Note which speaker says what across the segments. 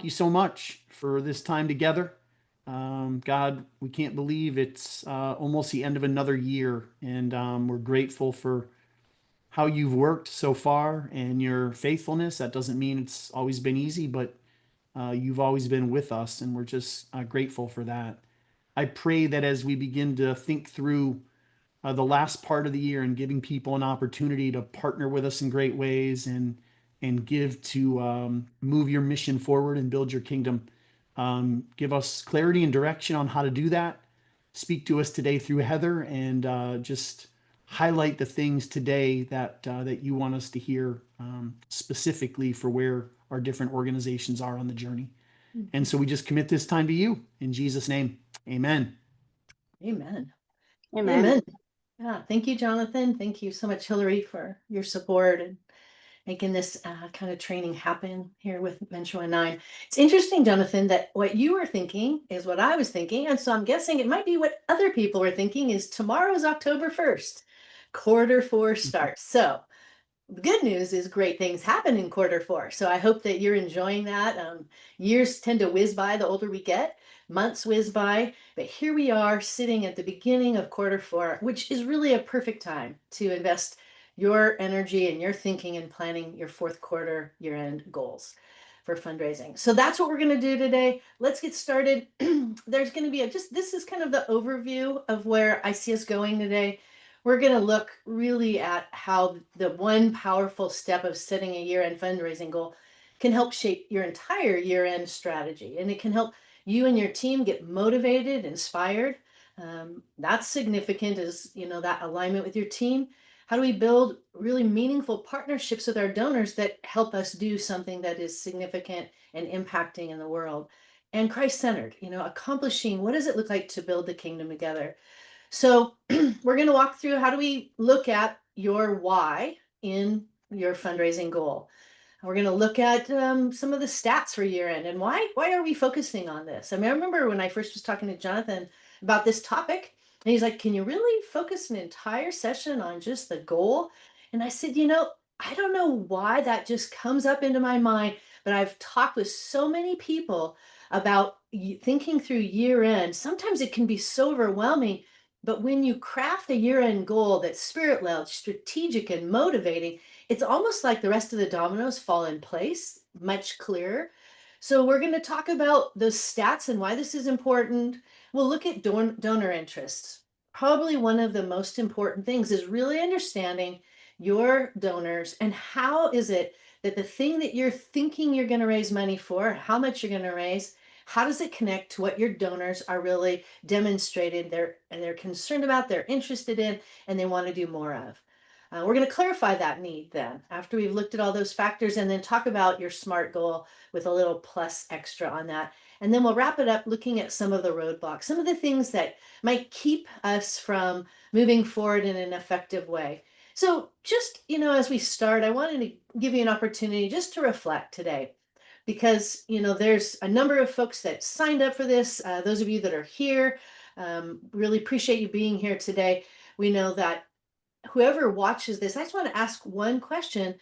Speaker 1: thank you so much for this time together. God, we can't believe it's almost the end of another year, and we're grateful for how you've worked so far and your faithfulness. That doesn't mean it's always been easy, but you've always been with us, and we're just grateful for that. I pray that as we begin to think through the last part of the year and giving people an opportunity to partner with us in great ways and give to move your mission forward and build your kingdom. Give us clarity and direction on how to do that. Speak to us today through Heather and just highlight the things today that you want us to hear specifically for where our different organizations are on the journey. And so we just commit this time to you in Jesus' name. Amen.
Speaker 2: Amen.
Speaker 3: Amen.
Speaker 2: Amen. Yeah, thank you, Jonathan. Thank you so much, Hillary, for your support and making this kind of training happen here with Mentor 9. It's interesting, Jonathan, that what you were thinking is what I was thinking. And so I'm guessing it might be what other people were thinking is tomorrow is October 1st, Q4 starts. So the good news is great things happen in Q4. So I hope that you're enjoying that. Years tend to whiz by the older we get, months whiz by, but here we are sitting at the beginning of Q4, which is really a perfect time to invest your energy and your thinking and planning your Q4 year-end goals for fundraising. So that's what we're going to do today. Let's get started. There's going to be this is kind of the overview of where I see us going today. We're going to look really at how the one powerful step of setting a year-end fundraising goal can help shape your entire year-end strategy. And it can help you and your team get motivated, inspired. That's significant is, that alignment with your team. How do we build really meaningful partnerships with our donors that help us do something that is significant and impacting in the world? And Christ-centered, accomplishing what does it look like to build the kingdom together? So we're going to walk through how do we look at your why in your fundraising goal. We're going to look at some of the stats for year end and why are we focusing on this? I mean, I remember when I first was talking to Jonathan about this topic, and he's like, can you really focus an entire session on just the goal? And I said, I don't know why that just comes up into my mind, but I've talked with so many people about thinking through year end. Sometimes it can be so overwhelming, but when you craft a year end goal that's spirit-led, strategic, and motivating, it's almost like the rest of the dominoes fall in place much clearer. So we're going to talk about those stats and why this is important. We'll look at donor interests. Probably one of the most important things is really understanding your donors and how is it that the thing that you're thinking you're going to raise money for, how much you're going to raise, how does it connect to what your donors are really demonstrated they're concerned about, they're interested in, and they want to do more of? We're going to clarify that need then after we've looked at all those factors and then talk about your SMART goal with a little plus extra on that. And then we'll wrap it up looking at some of the roadblocks, some of the things that might keep us from moving forward in an effective way. So just, as we start, I wanted to give you an opportunity just to reflect today because, there's a number of folks that signed up for this. Those of you that are here, really appreciate you being here today. We know that whoever watches this, I just want to ask one question.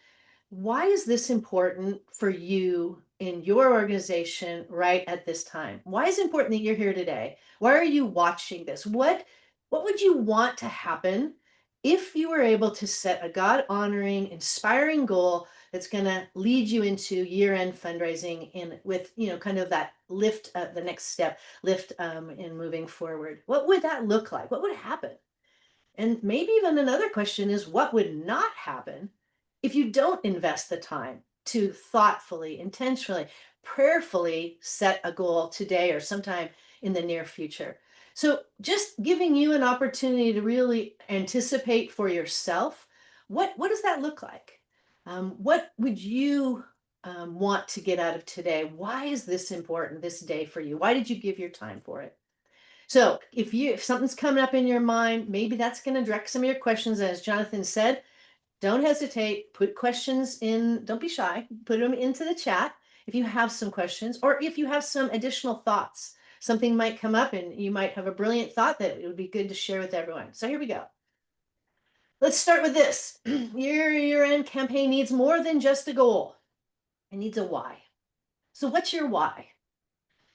Speaker 2: Why is this important for you in your organization right at this time? Why is it important that you're here today? Why are you watching this? What would you want to happen if you were able to set a God-honoring, inspiring goal that's going to lead you into year-end fundraising in with, kind of that lift, the next step, lift in moving forward? What would that look like? What would happen? And maybe even another question is what would not happen if you don't invest the time to thoughtfully, intentionally, prayerfully set a goal today or sometime in the near future? So just giving you an opportunity to really anticipate for yourself, what does that look like? What would you want to get out of today? Why is this important this day for you? Why did you give your time for it? So if something's coming up in your mind, maybe that's going to direct some of your questions. As Jonathan said, don't hesitate, put questions in, don't be shy, put them into the chat if you have some questions, or if you have some additional thoughts. Something might come up and you might have a brilliant thought that it would be good to share with everyone. So here we go. Let's start with this. Your year-end campaign needs more than just a goal. It needs a why. So, what's your why?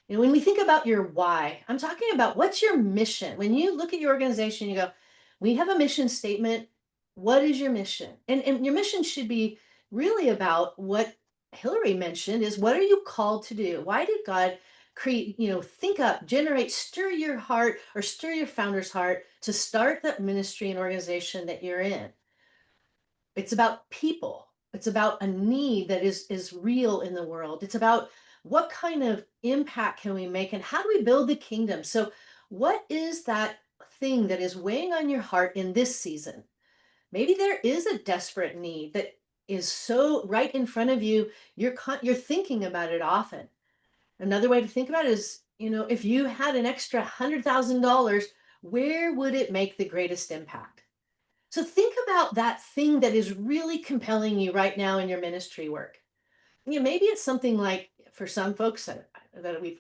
Speaker 2: And when we think about your why, I'm talking about what's your mission. When you look at your organization, you go, we have a mission statement. What is your mission? And your mission should be really about what Hillary mentioned is what are you called to do? Why did God create, think up, generate, stir your heart or stir your founder's heart to start that ministry and organization that you're in? It's about people. It's about a need that is real in the world. It's about what kind of impact can we make and how do we build the kingdom? So what is that thing that is weighing on your heart in this season? Maybe there is a desperate need that is so right in front of you, you're thinking about it often. Another way to think about it is, if you had an extra $100,000, where would it make the greatest impact? So think about that thing that is really compelling you right now in your ministry work. Maybe it's something like for some folks that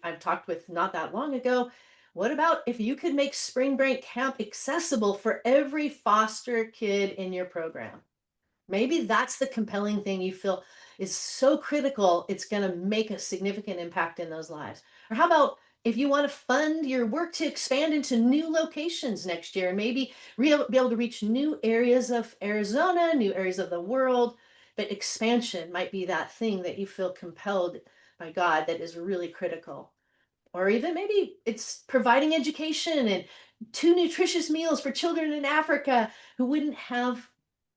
Speaker 2: I've talked with not that long ago. What about if you could make spring break camp accessible for every foster kid in your program? Maybe that's the compelling thing you feel is so critical, it's going to make a significant impact in those lives. Or how about if you want to fund your work to expand into new locations next year and maybe be able to reach new areas of Arizona, new areas of the world, but expansion might be that thing that you feel compelled by God that is really critical. Or even maybe it's providing education and two nutritious meals for children in Africa who wouldn't have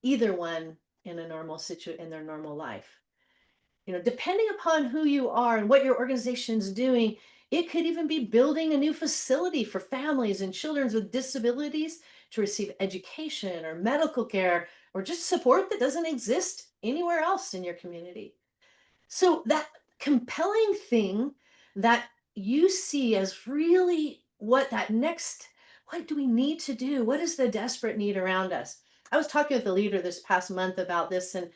Speaker 2: either one in a in their normal life. Depending upon who you are and what your organization's doing, it could even be building a new facility for families and children with disabilities to receive education or medical care or just support that doesn't exist anywhere else in your community. So that compelling thing that you see as really what do we need to do? What is the desperate need around us? I was talking with the leader this past month about this, and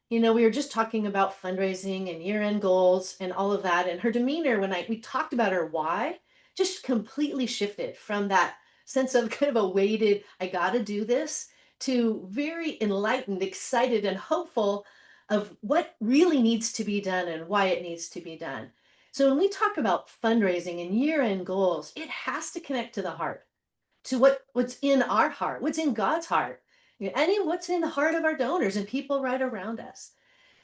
Speaker 2: we were just talking about fundraising and year-end goals and all of that. And her demeanor when we talked about her why just completely shifted from that sense of kind of a weighted, I gotta do this, to very enlightened, excited, and hopeful of what really needs to be done and why it needs to be done. So when we talk about fundraising and year-end goals, it has to connect to the heart, to what's in our heart, what's in God's heart, and in what's in the heart of our donors and people right around us.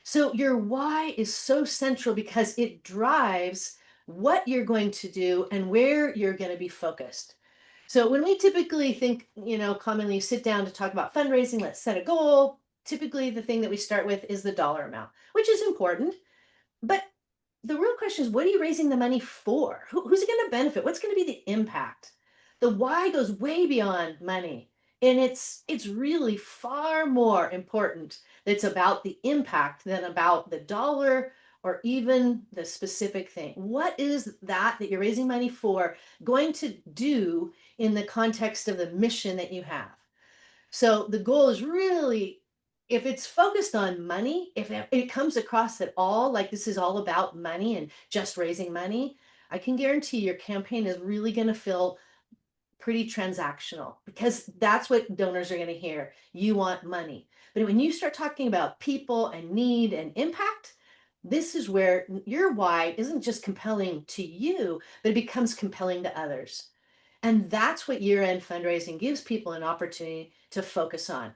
Speaker 2: So your why is so central because it drives what you're going to do and where you're going to be focused. So when we typically think, commonly sit down to talk about fundraising, let's set a goal. Typically, the thing that we start with is the dollar amount, which is important. But the real question is, what are you raising the money for? Who's it going to benefit? What's going to be the impact? The why goes way beyond money. And it's really far more important that it's about the impact than about the dollar or even the specific thing. What is that you're raising money for going to do in the context of the mission that you have? So the goal is really, if it's focused on money, if it comes across at all, like this is all about money and just raising money, I can guarantee your campaign is really going to feel pretty transactional because that's what donors are going to hear. You want money. But when you start talking about people and need and impact, this is where your why isn't just compelling to you, but it becomes compelling to others. And that's what year end fundraising gives people an opportunity to focus on.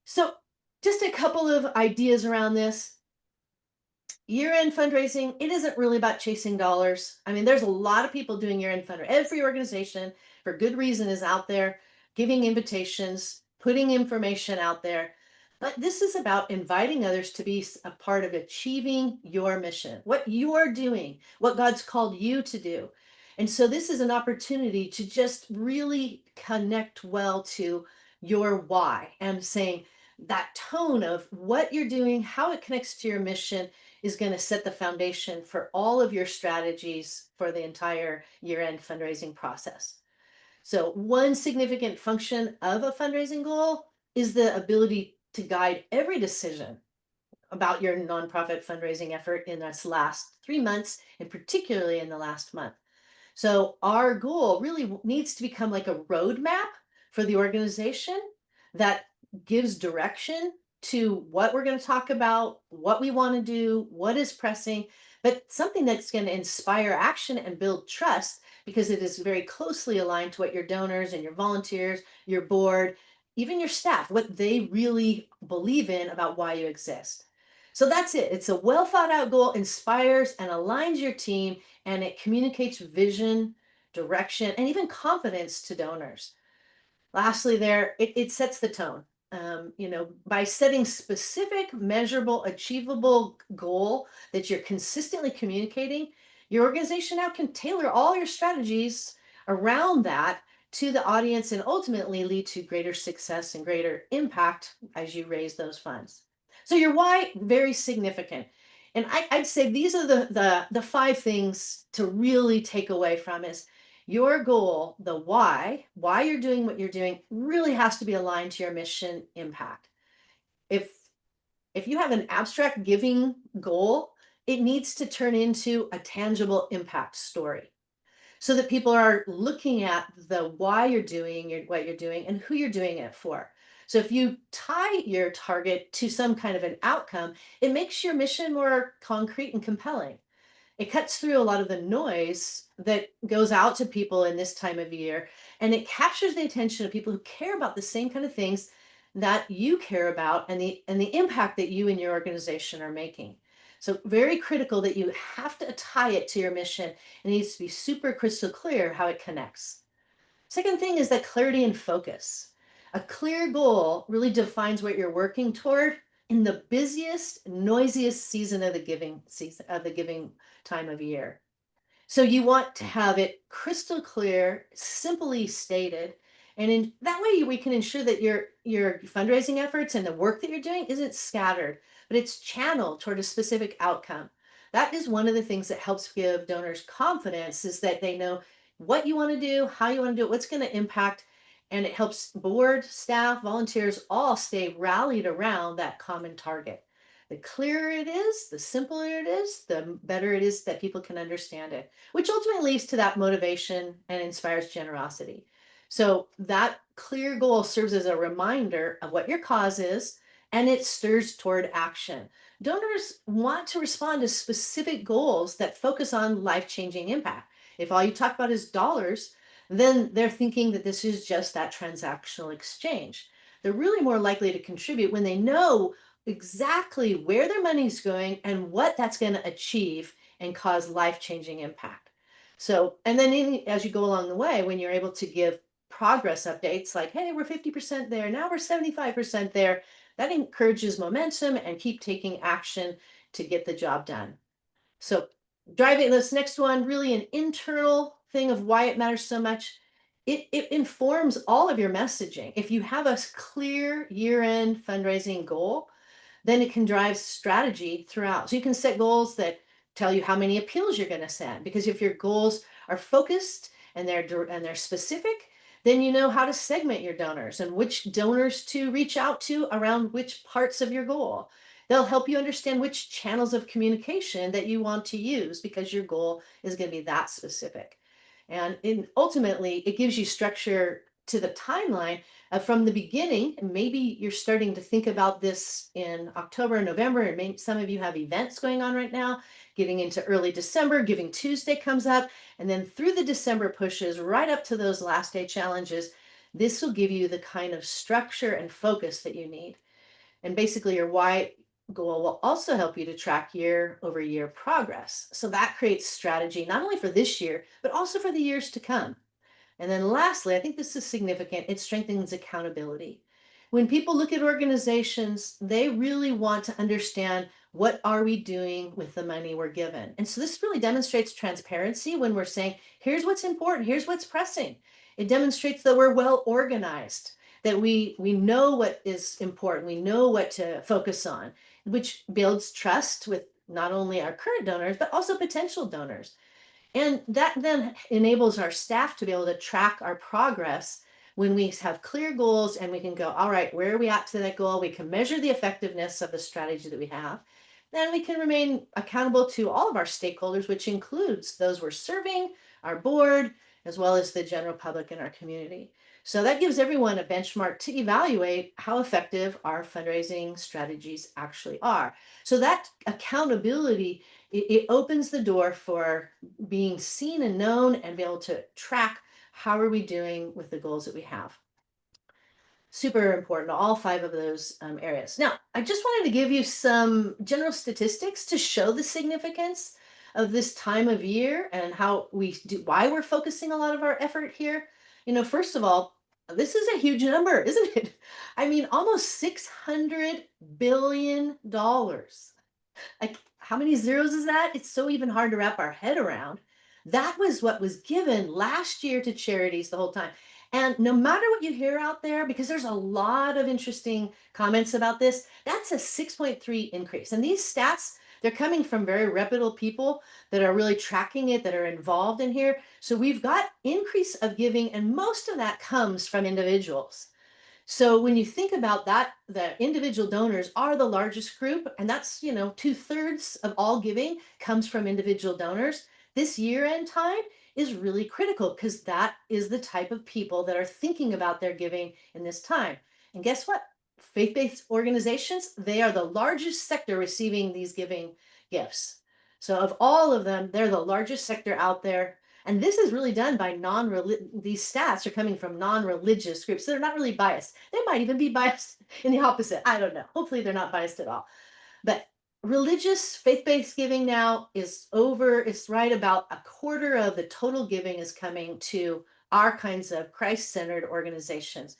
Speaker 2: So, just a couple of ideas around this. Year-end fundraising, it isn't really about chasing dollars. I mean, there's a lot of people doing year-end fundraising. Every organization, for good reason, is out there giving invitations, putting information out there. But this is about inviting others to be a part of achieving your mission, what you're doing, what God's called you to do. And so this is an opportunity to just really connect well to your why and saying that tone of what you're doing, how it connects to your mission is going to set the foundation for all of your strategies for the entire year-end fundraising process. So one significant function of a fundraising goal is the ability to guide every decision about your nonprofit fundraising effort in this last 3 months, and particularly in the last month. So our goal really needs to become like a roadmap for the organization that gives direction to what we're going to talk about, what we want to do, what is pressing, but something that's going to inspire action and build trust because it is very closely aligned to what your donors and your volunteers, your board, even your staff, what they really believe in about why you exist. So that's it. It's a well thought out goal, inspires and aligns your team, and it communicates vision, direction, and even confidence to donors. Lastly, it sets the tone. By setting specific, measurable, achievable goal that you're consistently communicating, your organization now can tailor all your strategies around that to the audience and ultimately lead to greater success and greater impact as you raise those funds. So your why, very significant. And I'd say these are the five things to really take away from is your goal, the why you're doing what you're doing, really has to be aligned to your mission impact. If if you have an abstract giving goal, it needs to turn into a tangible impact story so that people are looking at the why you're doing what you're doing and who you're doing it for. So if you tie your target to some kind of an outcome, it makes your mission more concrete and compelling. It cuts through a lot of the noise that goes out to people in this time of year, and it captures the attention of people who care about the same kind of things that you care about and the impact that you and your organization are making. So very critical that you have to tie it to your mission. It needs to be super crystal clear how it connects. Second thing is that clarity and focus. A clear goal really defines what you're working toward in the busiest, noisiest season of the giving time of year. So you want to have it crystal clear, simply stated, and in that way we can ensure that your fundraising efforts and the work that you're doing isn't scattered, but it's channeled toward a specific outcome. That is one of the things that helps give donors confidence is that they know what you want to do, how you want to do it, what's going to impact, and it helps board, staff, volunteers all stay rallied around that common target. The clearer it is, the simpler it is, the better it is that people can understand it, which ultimately leads to that motivation and inspires generosity. So that clear goal serves as a reminder of what your cause is, and it stirs toward action. Donors want to respond to specific goals that focus on life-changing impact. If all you talk about is dollars, then they're thinking that this is just that transactional exchange. They're really more likely to contribute when they know exactly where their money's going and what that's going to achieve and cause life-changing impact. So, and then as you go along the way, when you're able to give progress updates like, hey, we're 50% there, now we're 75% there, that encourages momentum and keep taking action to get the job done. So, driving this next one, really an internal thing of why it matters so much. It informs all of your messaging. If you have a clear year-end fundraising goal, then it can drive strategy throughout. So you can set goals that tell you how many appeals you're going to send. Because if your goals are focused and they're specific, then you know how to segment your donors and which donors to reach out to around which parts of your goal. They'll help you understand which channels of communication that you want to use because your goal is going to be that specific. And ultimately, it gives you structure to the timeline from the beginning. Maybe you're starting to think about this in October and November, and maybe some of you have events going on right now, getting into early December, Giving Tuesday comes up, and then through the December pushes right up to those last day challenges, this will give you the kind of structure and focus that you need. And basically, your why goal will also help you to track year over year progress. So that creates strategy, not only for this year, but also for the years to come. And then lastly, I think this is significant, it strengthens accountability. When people look at organizations, they really want to understand what are we doing with the money we're given. And so this really demonstrates transparency when we're saying, here's what's important, here's what's pressing. It demonstrates that we're well organized, that we know what is important, we know what to focus on, which builds trust with not only our current donors, but also potential donors. And that then enables our staff to be able to track our progress when we have clear goals and we can go, all right, where are we at to that goal? We can measure the effectiveness of the strategy that we have. Then we can remain accountable to all of our stakeholders, which includes those we're serving, our board, as well as the general public in our community. So that gives everyone a benchmark to evaluate how effective our fundraising strategies actually are. So that accountability it opens the door for being seen and known and be able to track how are we doing with the goals that we have. Super important, all five of those areas. Now, I just wanted to give you some general statistics to show the significance of this time of year and how we do, why we're focusing a lot of our effort here. First of all, this is a huge number, isn't it? I mean, almost $600 billion. Like, how many zeros is that? It's so even hard to wrap our head around. That was what was given last year to charities the whole time. And no matter what you hear out there, because there's a lot of interesting comments about this, that's a 6.3 increase. And these stats, they're coming from very reputable people that are really tracking it, that are involved in here. So we've got increase of giving, and most of that comes from individuals. So when you think about that, the individual donors are the largest group, and that's, 2/3 of all giving comes from individual donors. This year end time is really critical because that is the type of people that are thinking about their giving in this time. And guess what? Faith-based organizations, they are the largest sector receiving these giving gifts. So of all of them, they're the largest sector out there, and this is really done by these stats are coming from non-religious groups. So they're not really biased. They might even be biased in the opposite. I don't know. Hopefully they're not biased at all. But religious faith-based giving now is over. It's right about a quarter of the total giving is coming to our kinds of Christ-centered organizations.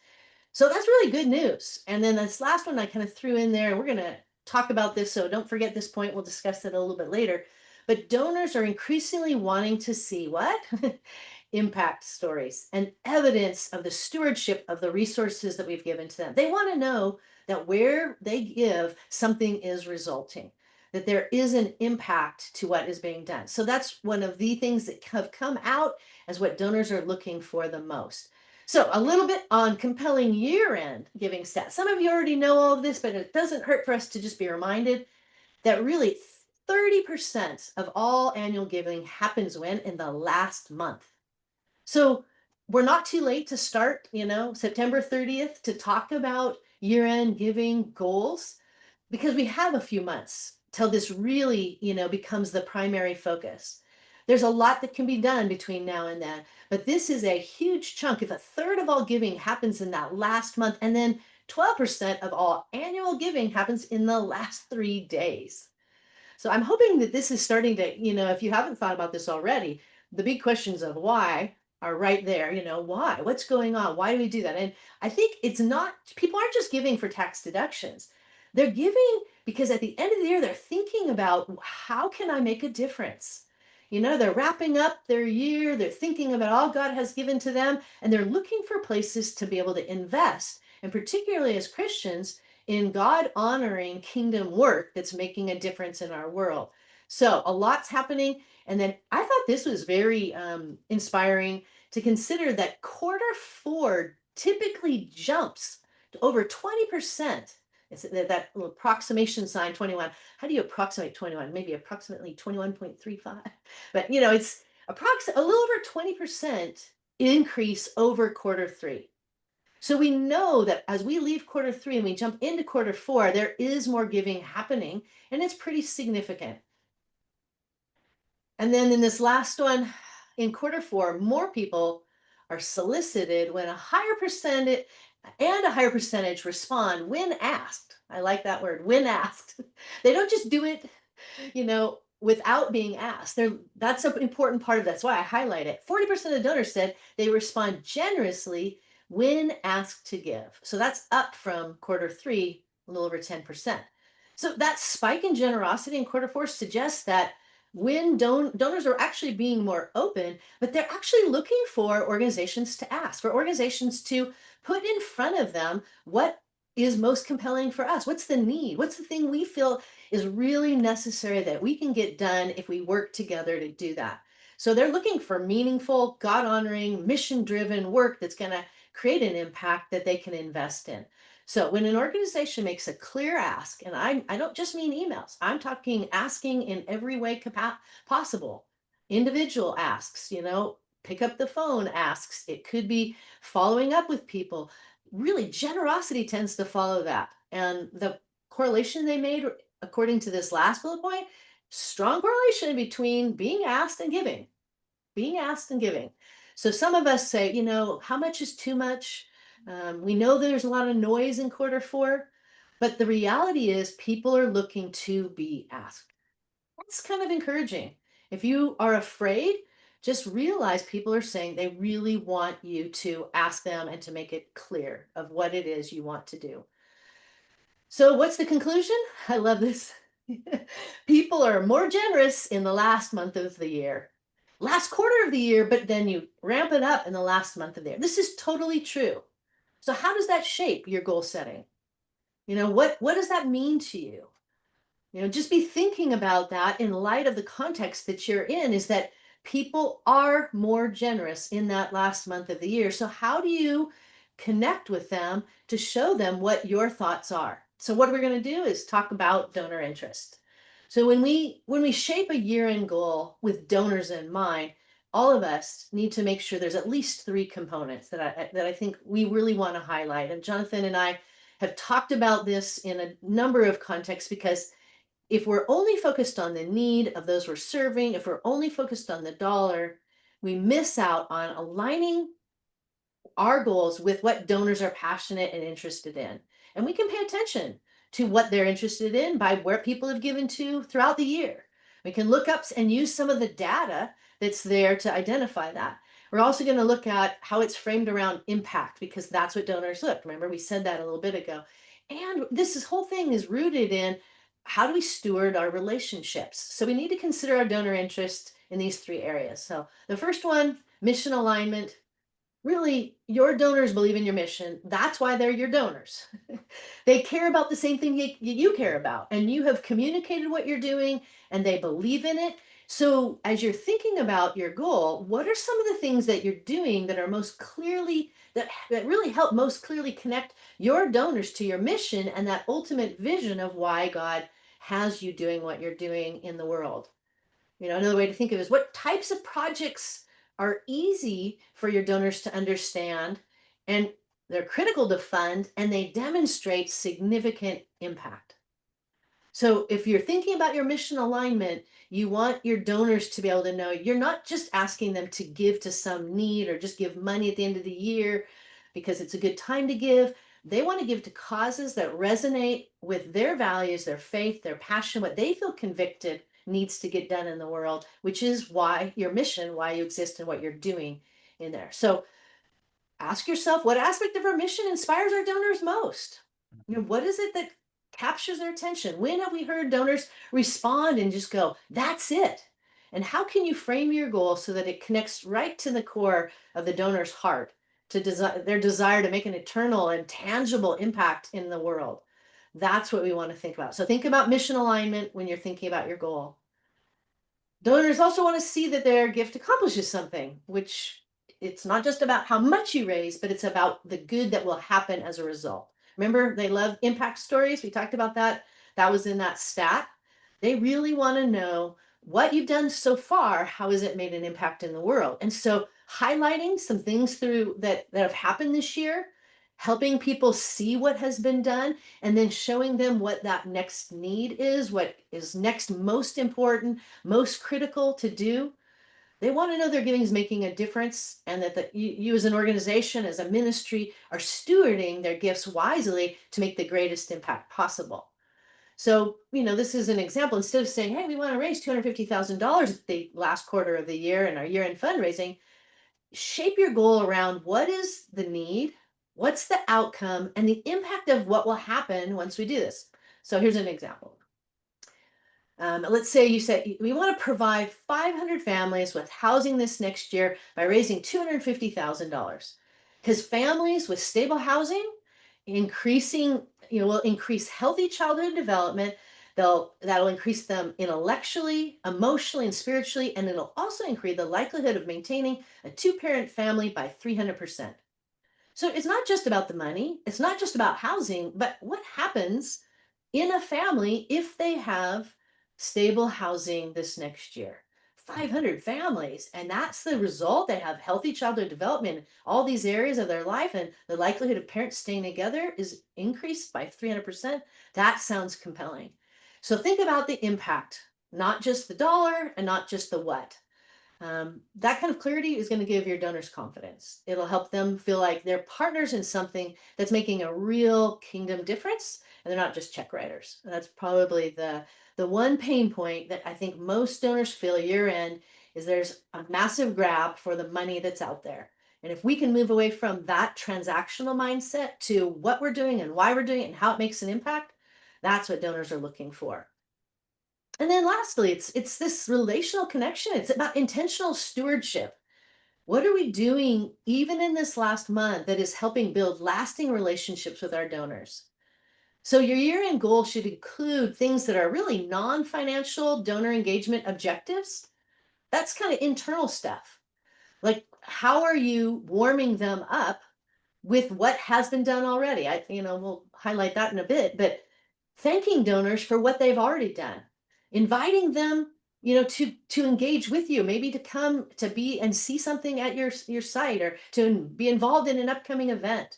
Speaker 2: So that's really good news. And then this last one I kind of threw in there, we're going to talk about this. So don't forget this point. We'll discuss it a little bit later. But donors are increasingly wanting to see what? Impact stories and evidence of the stewardship of the resources that we've given to them. They want to know that where they give, something is resulting, that there is an impact to what is being done. So that's one of the things that have come out as what donors are looking for the most. So a little bit on compelling year-end giving stats. Some of you already know all of this, but it doesn't hurt for us to just be reminded that really 30% of all annual giving happens when in the last month. So we're not too late to start, September 30th to talk about year-end giving goals, because we have a few months till this really, becomes the primary focus. There's a lot that can be done between now and then, but this is a huge chunk. If a third of all giving happens in that last month, and then 12% of all annual giving happens in the last 3 days. So I'm hoping that this is starting to, if you haven't thought about this already, the big questions of why are right there. Why? What's going on? Why do we do that? And I think it's not, people aren't just giving for tax deductions. They're giving because at the end of the year, they're thinking about how can I make a difference? They're wrapping up their year, they're thinking about all God has given to them, and they're looking for places to be able to invest. And particularly as Christians, in God honoring kingdom work that's making a difference in our world. So a lot's happening. And then I thought this was very inspiring to consider that quarter 4 typically jumps to over 20%. It's that little approximation sign 21. How do you approximate 21? Maybe approximately 21.35. But it's a little over 20% increase over quarter 3. So we know that as we leave quarter 3 and we jump into quarter 4, there is more giving happening, and it's pretty significant. And then in this last one, in quarter 4, more people are solicited when a higher percentage respond when asked. I like that word, when asked. They don't just do it, without being asked. That's an important part of that. That's why I highlight it. 40% of donors said they respond generously when asked to give. So that's up from quarter 3, a little over 10%. So that spike in generosity in quarter 4 suggests that when donors are actually being more open, but they're actually looking for organizations to ask, for organizations to put in front of them what is most compelling for us. What's the need? What's the thing we feel is really necessary that we can get done if we work together to do that? So they're looking for meaningful, God honoring, mission driven work that's going to create an impact that they can invest in. So when an organization makes a clear ask, and I don't just mean emails, I'm talking asking in every way possible. Individual asks, pick up the phone asks. It could be following up with people. Really, generosity tends to follow that. And the correlation they made, according to this last bullet point, strong correlation between being asked and giving, being asked and giving. So some of us say, how much is too much? We know there's a lot of noise in quarter four, but the reality is people are looking to be asked. That's kind of encouraging. If you are afraid, just realize people are saying they really want you to ask them and to make it clear of what it is you want to do. So, what's the conclusion? I love this. People are more generous in the last month of the year, last quarter of the year, but then you ramp it up in the last month of the year. This is totally true. So, how does that shape your goal setting? What does that mean to you? Just be thinking about that in light of the context that you're in, is that people are more generous in that last month of the year. So, how do you connect with them to show them what your thoughts are? So, what we're going to do is talk about donor interest. So, when we shape a year-end goal with donors in mind, all of us need to make sure there's at least three components that I think we really want to highlight. And Jonathan and I have talked about this in a number of contexts, because if we're only focused on the need of those we're serving, if we're only focused on the dollar, we miss out on aligning our goals with what donors are passionate and interested in. And we can pay attention to what they're interested in by where people have given to throughout the year. We can look up and use some of the data that's there to identify that. We're also going to look at how it's framed around impact, because that's what donors look. Remember, we said that a little bit ago. And whole thing is rooted in how do we steward our relationships? So we need to consider our donor interest in these three areas. So the first one, mission alignment. Really, your donors believe in your mission. That's why they're your donors. They care about the same thing you care about, and you have communicated what you're doing, and they believe in it. So, as you're thinking about your goal, what are some of the things that you're doing that are most clearly, that really help most clearly connect your donors to your mission and that ultimate vision of why God has you doing what you're doing in the world? Another way to think of it is, what types of projects are easy for your donors to understand, and they're critical to fund, and they demonstrate significant impact. So if you're thinking about your mission alignment, you want your donors to be able to know you're not just asking them to give to some need or just give money at the end of the year because it's a good time to give. They want to give to causes that resonate with their values, their faith, their passion, what they feel convicted needs to get done in the world, which is why your mission, why you exist, and what you're doing in there. So ask yourself, what aspect of our mission inspires our donors most? What is it that captures their attention? When have we heard donors respond and just go, that's it? And how can you frame your goal so that it connects right to the core of the donor's heart, to their desire to make an eternal and tangible impact in the world? That's what we want to think about. So think about mission alignment when you're thinking about your goal. Donors also want to see that their gift accomplishes something, which it's not just about how much you raise, but it's about the good that will happen as a result. Remember, they love impact stories. We talked about that. That was in that stat. They really want to know what you've done so far. How has it made an impact in the world? And so highlighting some things through that have happened this year, helping people see what has been done, and then showing them what that next need is, what is next most important, most critical to do. They want to know their giving is making a difference, and that you as an organization, as a ministry, are stewarding their gifts wisely to make the greatest impact possible. So, this is an example. Instead of saying, hey, we want to raise $250,000 at the last quarter of the year in our year-end fundraising, shape your goal around what is the need, what's the outcome, and the impact of what will happen once we do this. So here's an example. Let's say you said we want to provide 500 families with housing this next year by raising $250,000. Because families with stable housing, will increase healthy childhood development. That'll increase them intellectually, emotionally, and spiritually, and it'll also increase the likelihood of maintaining a two-parent family by 300%. So it's not just about the money, it's not just about housing, but what happens in a family if they have stable housing this next year. 500 families, and that's the result. They have healthy childhood development in all these areas of their life, and the likelihood of parents staying together is increased by 300%. That sounds compelling. So think about the impact. not just the dollar and not just the what. That kind of clarity is going to give your donors confidence. It'll help them feel like they're partners in something that's making a real kingdom difference, and they're not just check writers. That's probably the one pain point that I think most donors feel year end is there's a massive grab for the money that's out there. And if we can move away from that transactional mindset to what we're doing and why we're doing it and how it makes an impact, that's what donors are looking for. And then lastly, it's this relational connection. It's about intentional stewardship. What are we doing even in this last month that is helping build lasting relationships with our donors? So your year-end goal should include things that are really non-financial donor engagement objectives. That's kind of internal stuff. Like, how are you warming them up with what has been done already? We'll highlight that in a bit, but thanking donors for what they've already done, inviting them, to engage with you, maybe to come to be and see something at your site or to be involved in an upcoming event.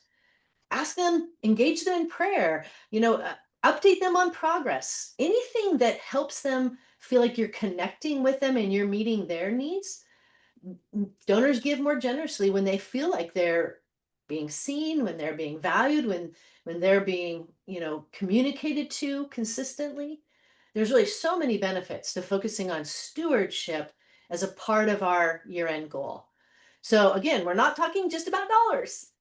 Speaker 2: Ask them, engage them in prayer, update them on progress. Anything that helps them feel like you're connecting with them and you're meeting their needs. Donors give more generously when they feel like they're being seen, when they're being valued, when they're being, communicated to consistently. There's really so many benefits to focusing on stewardship as a part of our year-end goal. So again, we're not talking just about dollars.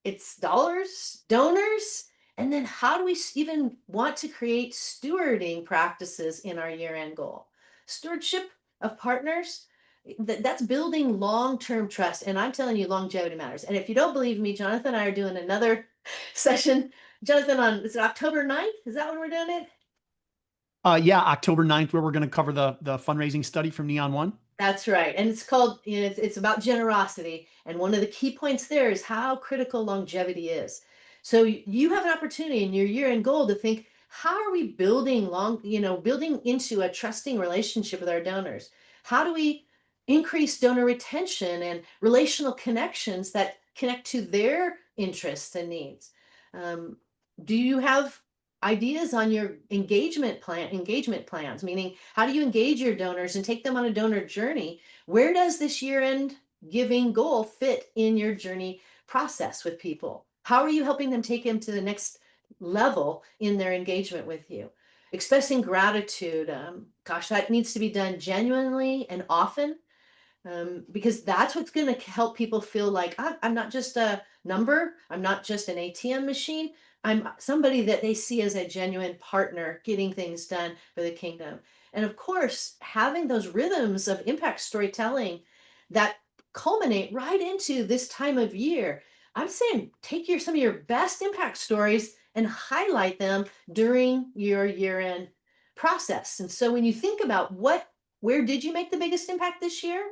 Speaker 2: It's dollars, donors, and then how do we even want to create stewarding practices in our year-end goal? Stewardship of partners, that's building long-term trust. And I'm telling you, longevity matters. And if you don't believe me, Jonathan and I are doing another session. Jonathan, is it October 9th? Is that when we're doing it?
Speaker 1: Yeah, October 9th, where we're going to cover the fundraising study from Neon One.
Speaker 2: That's right. And it's called, it's about generosity. And one of the key points there is how critical longevity is. So you have an opportunity in your year-end goal to think, how are we building building into a trusting relationship with our donors? How do we increase donor retention and relational connections that connect to their interests and needs? Um, do you have ideas on your engagement plans, meaning how do you engage your donors and take them on a donor journey? Where does this year-end giving goal fit in your journey process with people? How are you helping them take them to the next level in their engagement with you? Expressing gratitude, gosh, that needs to be done genuinely and often, because that's what's going to help people feel like, I'm not just a number, I'm not just an ATM machine, I'm somebody that they see as a genuine partner getting things done for the kingdom. And of course, having those rhythms of impact storytelling that culminate right into this time of year. I'm saying take some of your best impact stories and highlight them during your year-end process. And so when you think about where did you make the biggest impact this year?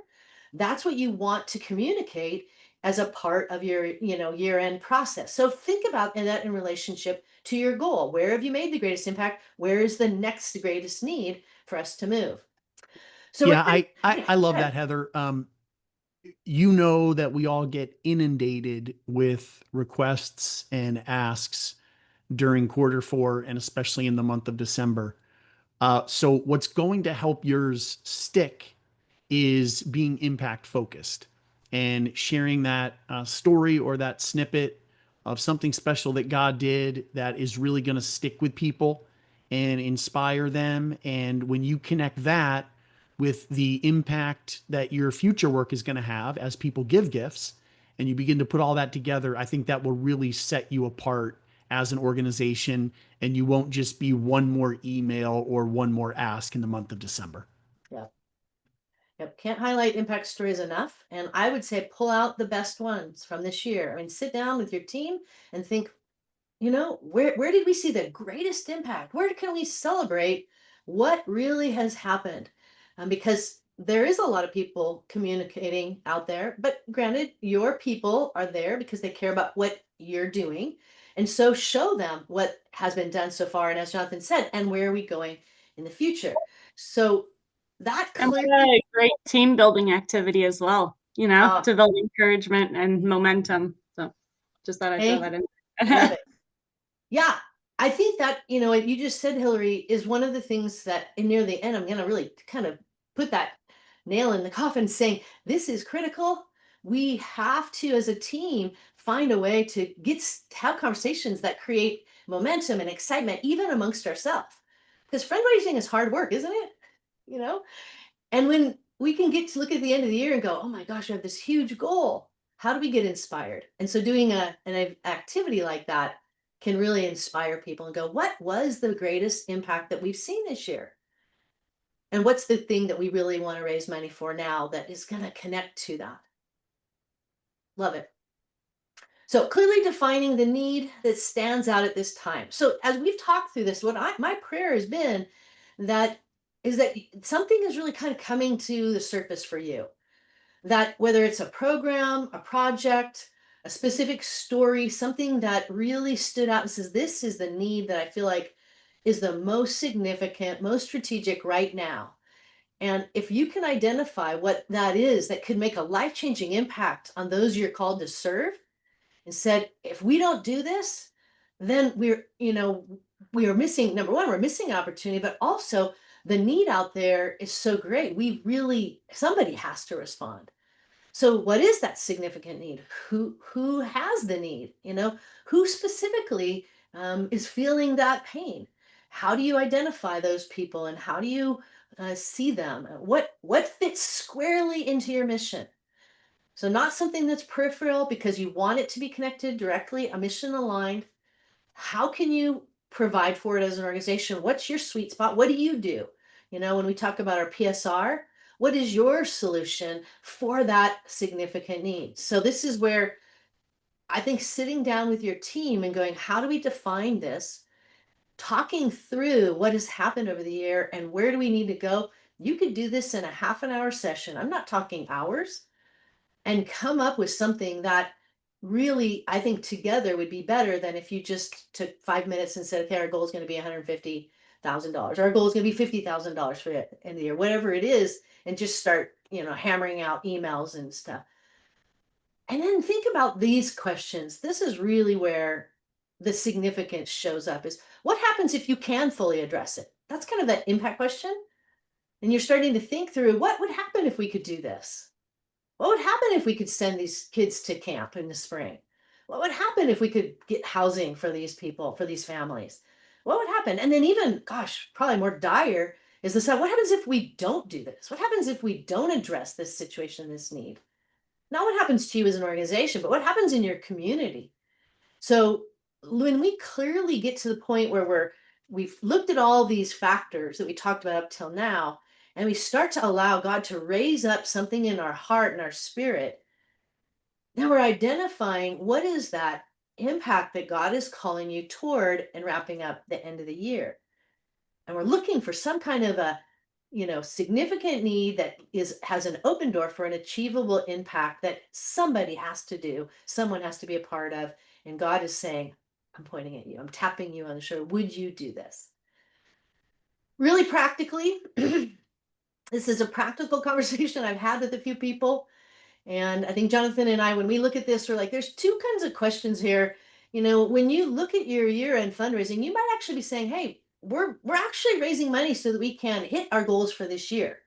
Speaker 2: That's what you want to communicate as a part of your, year-end process. So think about that in relationship to your goal. Where have you made the greatest impact? Where is the next greatest need for us to move? So we're
Speaker 1: Yeah, I love
Speaker 2: yeah,
Speaker 1: that, Heather. You know that we all get inundated with requests and asks during quarter 4 and especially in the month of December. So what's going to help yours stick is being impact focused and sharing that story or that snippet of something special that God did that is really going to stick with people and inspire them. And when you connect that with the impact that your future work is going to have as people give gifts, and you begin to put all that together, I think that will really set you apart as an organization. And you won't just be one more email or one more ask in the month of December.
Speaker 2: yeah. Yep, can't highlight impact stories enough. And I would say pull out the best ones from this year. I mean, sit down with your team and think, where did we see the greatest impact? Where can we celebrate what really has happened? Because there is a lot of people communicating out there, but granted, your people are there because they care about what you're doing. And so show them what has been done so far. And as Jonathan said, and where are we going in the future? So that
Speaker 3: And what
Speaker 2: clearly,
Speaker 3: a great team building activity as well,
Speaker 2: uh,
Speaker 3: to build encouragement and momentum. So just thought I'd throw
Speaker 2: thank
Speaker 3: that
Speaker 2: you.
Speaker 3: in.
Speaker 2: Love it. Yeah. I think that, what you just said, Hillary, is one of the things that near the end, I'm going to really kind of put that nail in the coffin saying, this is critical. We have to, as a team, find a way to have conversations that create momentum and excitement, even amongst ourselves. Because fundraising is hard work, isn't it? You know, and when we can get to look at the end of the year and go, oh my gosh, we have this huge goal. How do we get inspired? And so doing an activity like that can really inspire people and go, what was the greatest impact that we've seen this year? And what's the thing that we really want to raise money for now that is going to connect to that? Love it. So clearly defining the need that stands out at this time. So as we've talked through this, my prayer has been that something is really kind of coming to the surface for you. That whether it's a program, a project, a specific story, something that really stood out and says, this is the need that I feel like is the most significant, most strategic right now. And if you can identify what that is, that could make a life-changing impact on those you're called to serve, and said, if we don't do this, then we are missing, number one, we're missing opportunity, but also the need out there is so great. Somebody has to respond. So what is that significant need? Who has the need? Who specifically is feeling that pain? How do you identify those people, and how do you see them? What fits squarely into your mission? So not something that's peripheral because you want it to be connected directly, a mission aligned. How can you provide for it as an organization? What's your sweet spot? What do you do? When we talk about our PSR, what is your solution for that significant need? So this is where I think sitting down with your team and going, how do we define this? Talking through what has happened over the year and where do we need to go? You could do this in a half an hour session. I'm not talking hours, and come up with something that really, I think, together would be better than if you just took 5 minutes and said, okay, our goal is going to be $150,000. Our goal is going to be $50,000 for the end of the year, whatever it is, and just start, hammering out emails and stuff. And then think about these questions. This is really where the significance shows up, is what happens if you can fully address it? That's kind of that impact question. And you're starting to think through, what would happen if we could do this? What would happen if we could send these kids to camp in the spring? What would happen if we could get housing for these people, for these families? What would happen? And then even, gosh, probably more dire is this, what happens if we don't do this? What happens if we don't address this situation, this need? Not what happens to you as an organization, but what happens in your community? So when we clearly get to the point where we've looked at all these factors that we talked about up till now, and we start to allow God to raise up something in our heart and our spirit, now we're identifying what is that impact that God is calling you toward and wrapping up the end of the year. And we're looking for some kind of a significant need that has an open door for an achievable impact that somebody has to do, someone has to be a part of. And God is saying, I'm pointing at you, I'm tapping you on the shoulder. Would you do this? Really practically, this is a practical conversation I've had with a few people. And I think Jonathan and I, when we look at this, we're like, there's two kinds of questions here. When you look at your year-end fundraising, you might actually be saying, hey, we're actually raising money so that we can hit our goals for this year.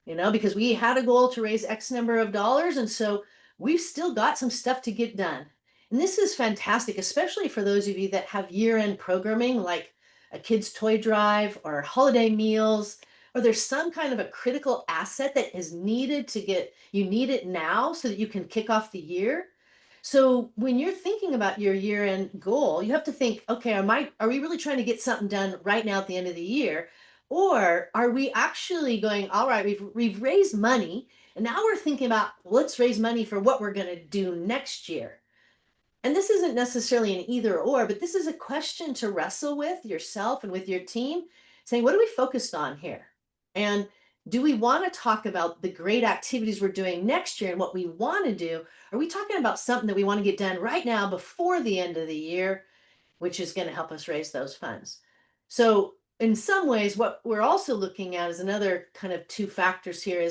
Speaker 2: Because we had a goal to raise X number of dollars. And so we've still got some stuff to get done. And this is fantastic, especially for those of you that have year-end programming like a kids' toy drive or holiday meals, or there's some kind of a critical asset that is needed you need it now so that you can kick off the year. So when you're thinking about your year-end goal, you have to think, okay, are we really trying to get something done right now at the end of the year? Or are we actually going, all right, we've raised money, and now we're thinking about, let's raise money for what we're going to do next year. And this isn't necessarily an either or, but this is a question to wrestle with yourself and with your team, saying, what are we focused on here? And do we want to talk about the great activities we're doing next year and what we want to do? Are we talking about something that we want to get done right now before the end of the year, which is going to help us raise those funds? So in some ways, what we're also looking at is another kind of two factors here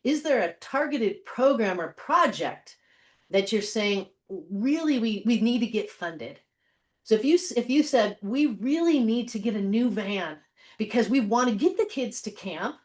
Speaker 2: is there a targeted program or project that you're saying, really, we need to get funded? So if you said, we really need to get a new van because we want to get the kids to camp,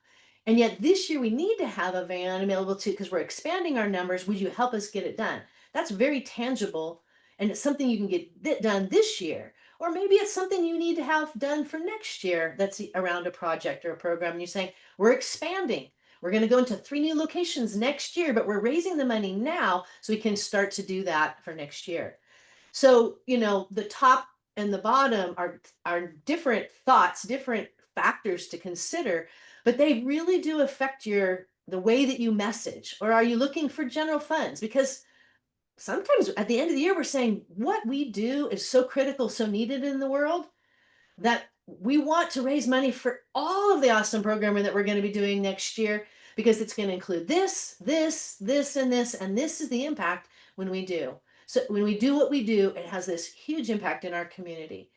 Speaker 2: and yet this year we need to have a van available to, because we're expanding our numbers, would you help us get it done? That's very tangible, and it's something you can get done this year. Or maybe it's something you need to have done for next year that's around a project or a program. And you're saying, we're expanding. We're going to go into 3 new locations next year, but we're raising the money now so we can start to do that for next year. So, the top and the bottom are different thoughts, different factors to consider, but they really do affect the way that you message. Or are you looking for general funds? Because sometimes at the end of the year, we're saying what we do is so critical, so needed in the world, that we want to raise money for all of the awesome programming that we're going to be doing next year, because it's going to include this, this, this, and this, and this is the impact when we do. So when we do what we do, it has this huge impact in our community.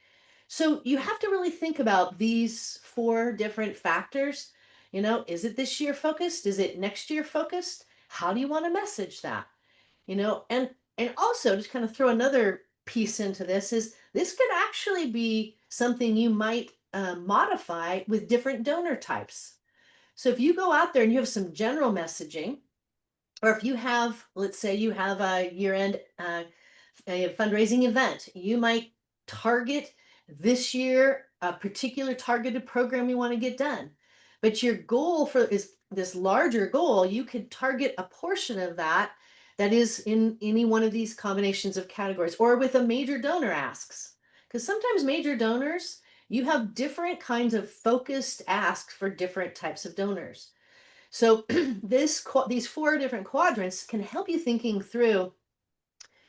Speaker 2: So you have to really think about these 4 different factors. Is it this year focused? Is it next year focused? How do you want to message that? And also just kind of throw another piece into this, is this could actually be something you might modify with different donor types. So if you go out there and you have some general messaging, or if you have, let's say you have a year-end a fundraising event, you might target this year a particular targeted program you want to get done. But your goal is this larger goal, you could target a portion of that is in any one of these combinations of categories, or with a major donor asks. Because sometimes major donors, you have different kinds of focused asks for different types of donors. So these 4 different quadrants can help you thinking through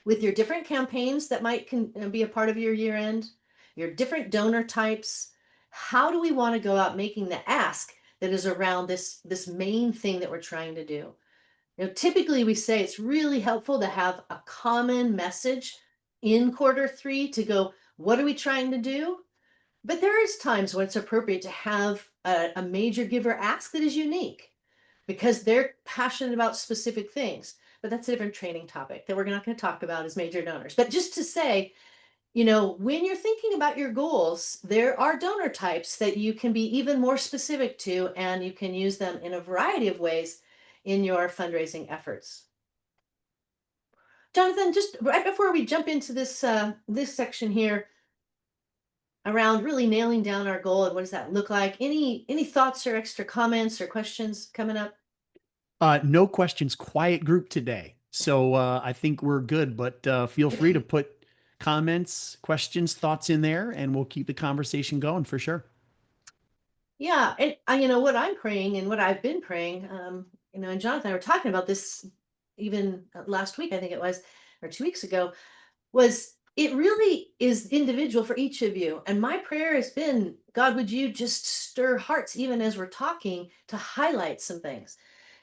Speaker 2: with your different campaigns that might be a part of your year end, your different donor types. How do we want to go out making the ask that is around this main thing that we're trying to do? Typically we say it's really helpful to have a common message in Q3 to go, what are we trying to do? But there is times when it's appropriate to have a major giver ask that is unique, because they're passionate about specific things. But that's a different training topic that we're not going to talk about as major donors. But just to say, when you're thinking about your goals, there are donor types that you can be even more specific to, and you can use them in a variety of ways in your fundraising efforts. Jonathan, just right before we jump into this section here around really nailing down our goal and what does that look like, any thoughts or extra comments or questions coming up?
Speaker 1: No questions, quiet group today. So I think we're good, but feel free to put comments, questions, thoughts in there, and we'll keep the conversation going for sure.
Speaker 2: Yeah, and what I'm praying and what I've been praying, and Jonathan and I were talking about this even last week, I think it was, or 2 weeks ago, was it really is individual for each of you. And my prayer has been, God, would you just stir hearts even as we're talking to highlight some things?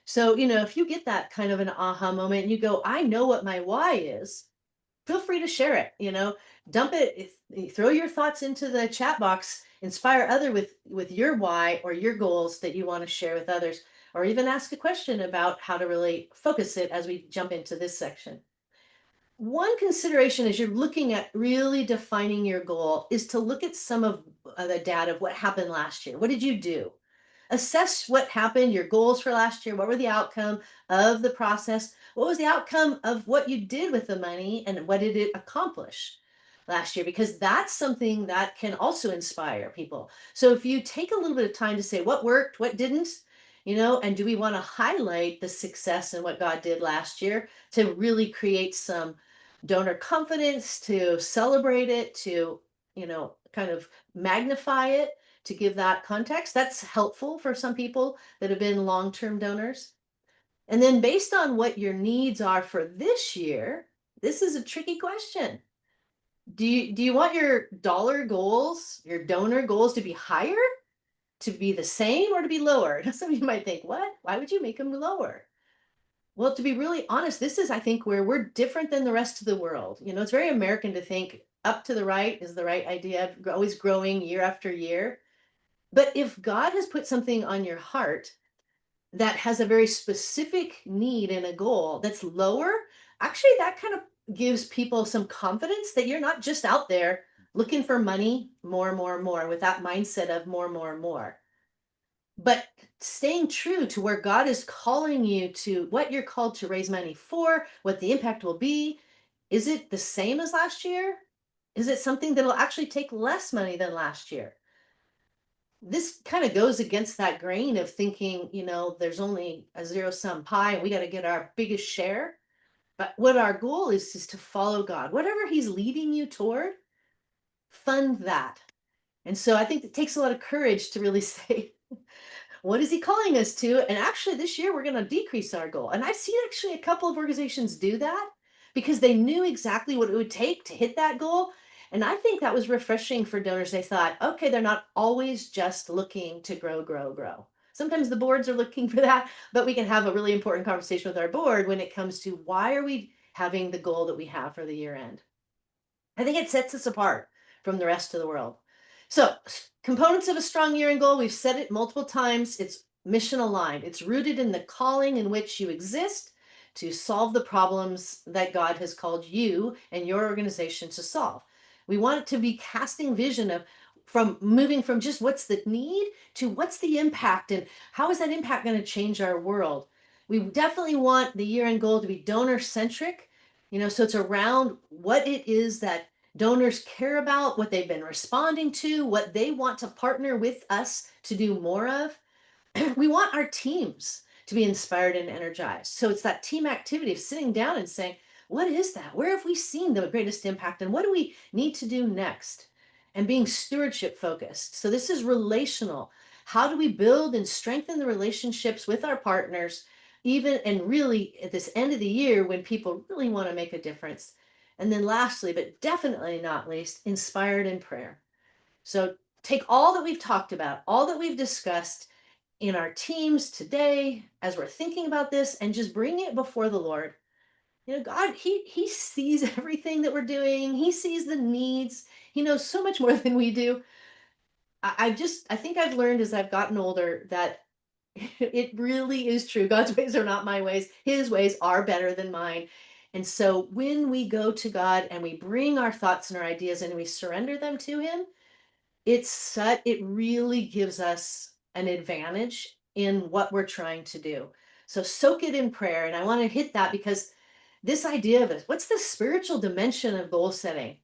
Speaker 2: So, if you get that kind of an aha moment and you go, I know what my why is, feel free to share it, dump it, throw your thoughts into the chat box, inspire other with your why or your goals that you want to share with others, or even ask a question about how to really focus it as we jump into this section. One consideration as you're looking at really defining your goal is to look at some of the data of what happened last year. What did you do? Assess what happened, your goals for last year. What were the outcome of the process? What was the outcome of what you did with the money, and what did it accomplish last year? Because that's something that can also inspire people. So if you take a little bit of time to say what worked, what didn't, and do we want to highlight the success and what God did last year to really create some donor confidence, to celebrate it, to, kind of magnify it, to give that context. That's helpful for some people that have been long-term donors. And then based on what your needs are for this year, this is a tricky question. Do you want your dollar goals, your donor goals to be higher, to be the same, or to be lower? Some of you might think, what? Why would you make them lower? Well, to be really honest, this is, I think, where we're different than the rest of the world. It's very American to think up to the right is the right idea, always growing year after year. But if God has put something on your heart that has a very specific need and a goal that's lower, actually that kind of gives people some confidence that you're not just out there looking for money more, with that mindset of more. But staying true to where God is calling you to, what you're called to raise money for, what the impact will be. Is it the same as last year? Is it something that'll actually take less money than last year? This kind of goes against that grain of thinking, there's only a zero sum pie and we got to get our biggest share. But what our goal is to follow God. Whatever He's leading you toward, fund that. And so I think it takes a lot of courage to really say, what is He calling us to? And actually, this year we're going to decrease our goal. And I've seen actually a couple of organizations do that because they knew exactly what it would take to hit that goal. And I think that was refreshing for donors. They thought, okay, they're not always just looking to grow. Sometimes the boards are looking for that, but we can have a really important conversation with our board when it comes to why are we having the goal that we have for the year end. I think it sets us apart from the rest of the world. So, components of a strong year end goal, we've said it multiple times. It's mission aligned. It's rooted in the calling in which you exist to solve the problems that God has called you and your organization to solve. We want it to be casting vision of from moving from just what's the need to what's the impact and how is that impact going to change our world. We definitely want the year end goal to be donor centric, so it's around what it is that donors care about, what they've been responding to, what they want to partner with us to do more of. We want our teams to be inspired and energized. So it's that team activity of sitting down and saying, what is that? Where have we seen the greatest impact? And what do we need to do next? And being stewardship focused. So this is relational. How do we build and strengthen the relationships with our partners, even and really at this end of the year when people really want to make a difference? And then lastly, but definitely not least, inspired in prayer. So take all that we've talked about, all that we've discussed in our teams today as we're thinking about this and just bring it before the Lord. God, he sees everything that we're doing. He sees the needs. He knows so much more than we do. I think I've learned as I've gotten older that it really is true. God's ways are not my ways. His ways are better than mine. And so when we go to God and we bring our thoughts and our ideas and we surrender them to Him, it really gives us an advantage in what we're trying to do. So soak it in prayer. And I want to hit that because this idea of it, what's the spiritual dimension of goal setting?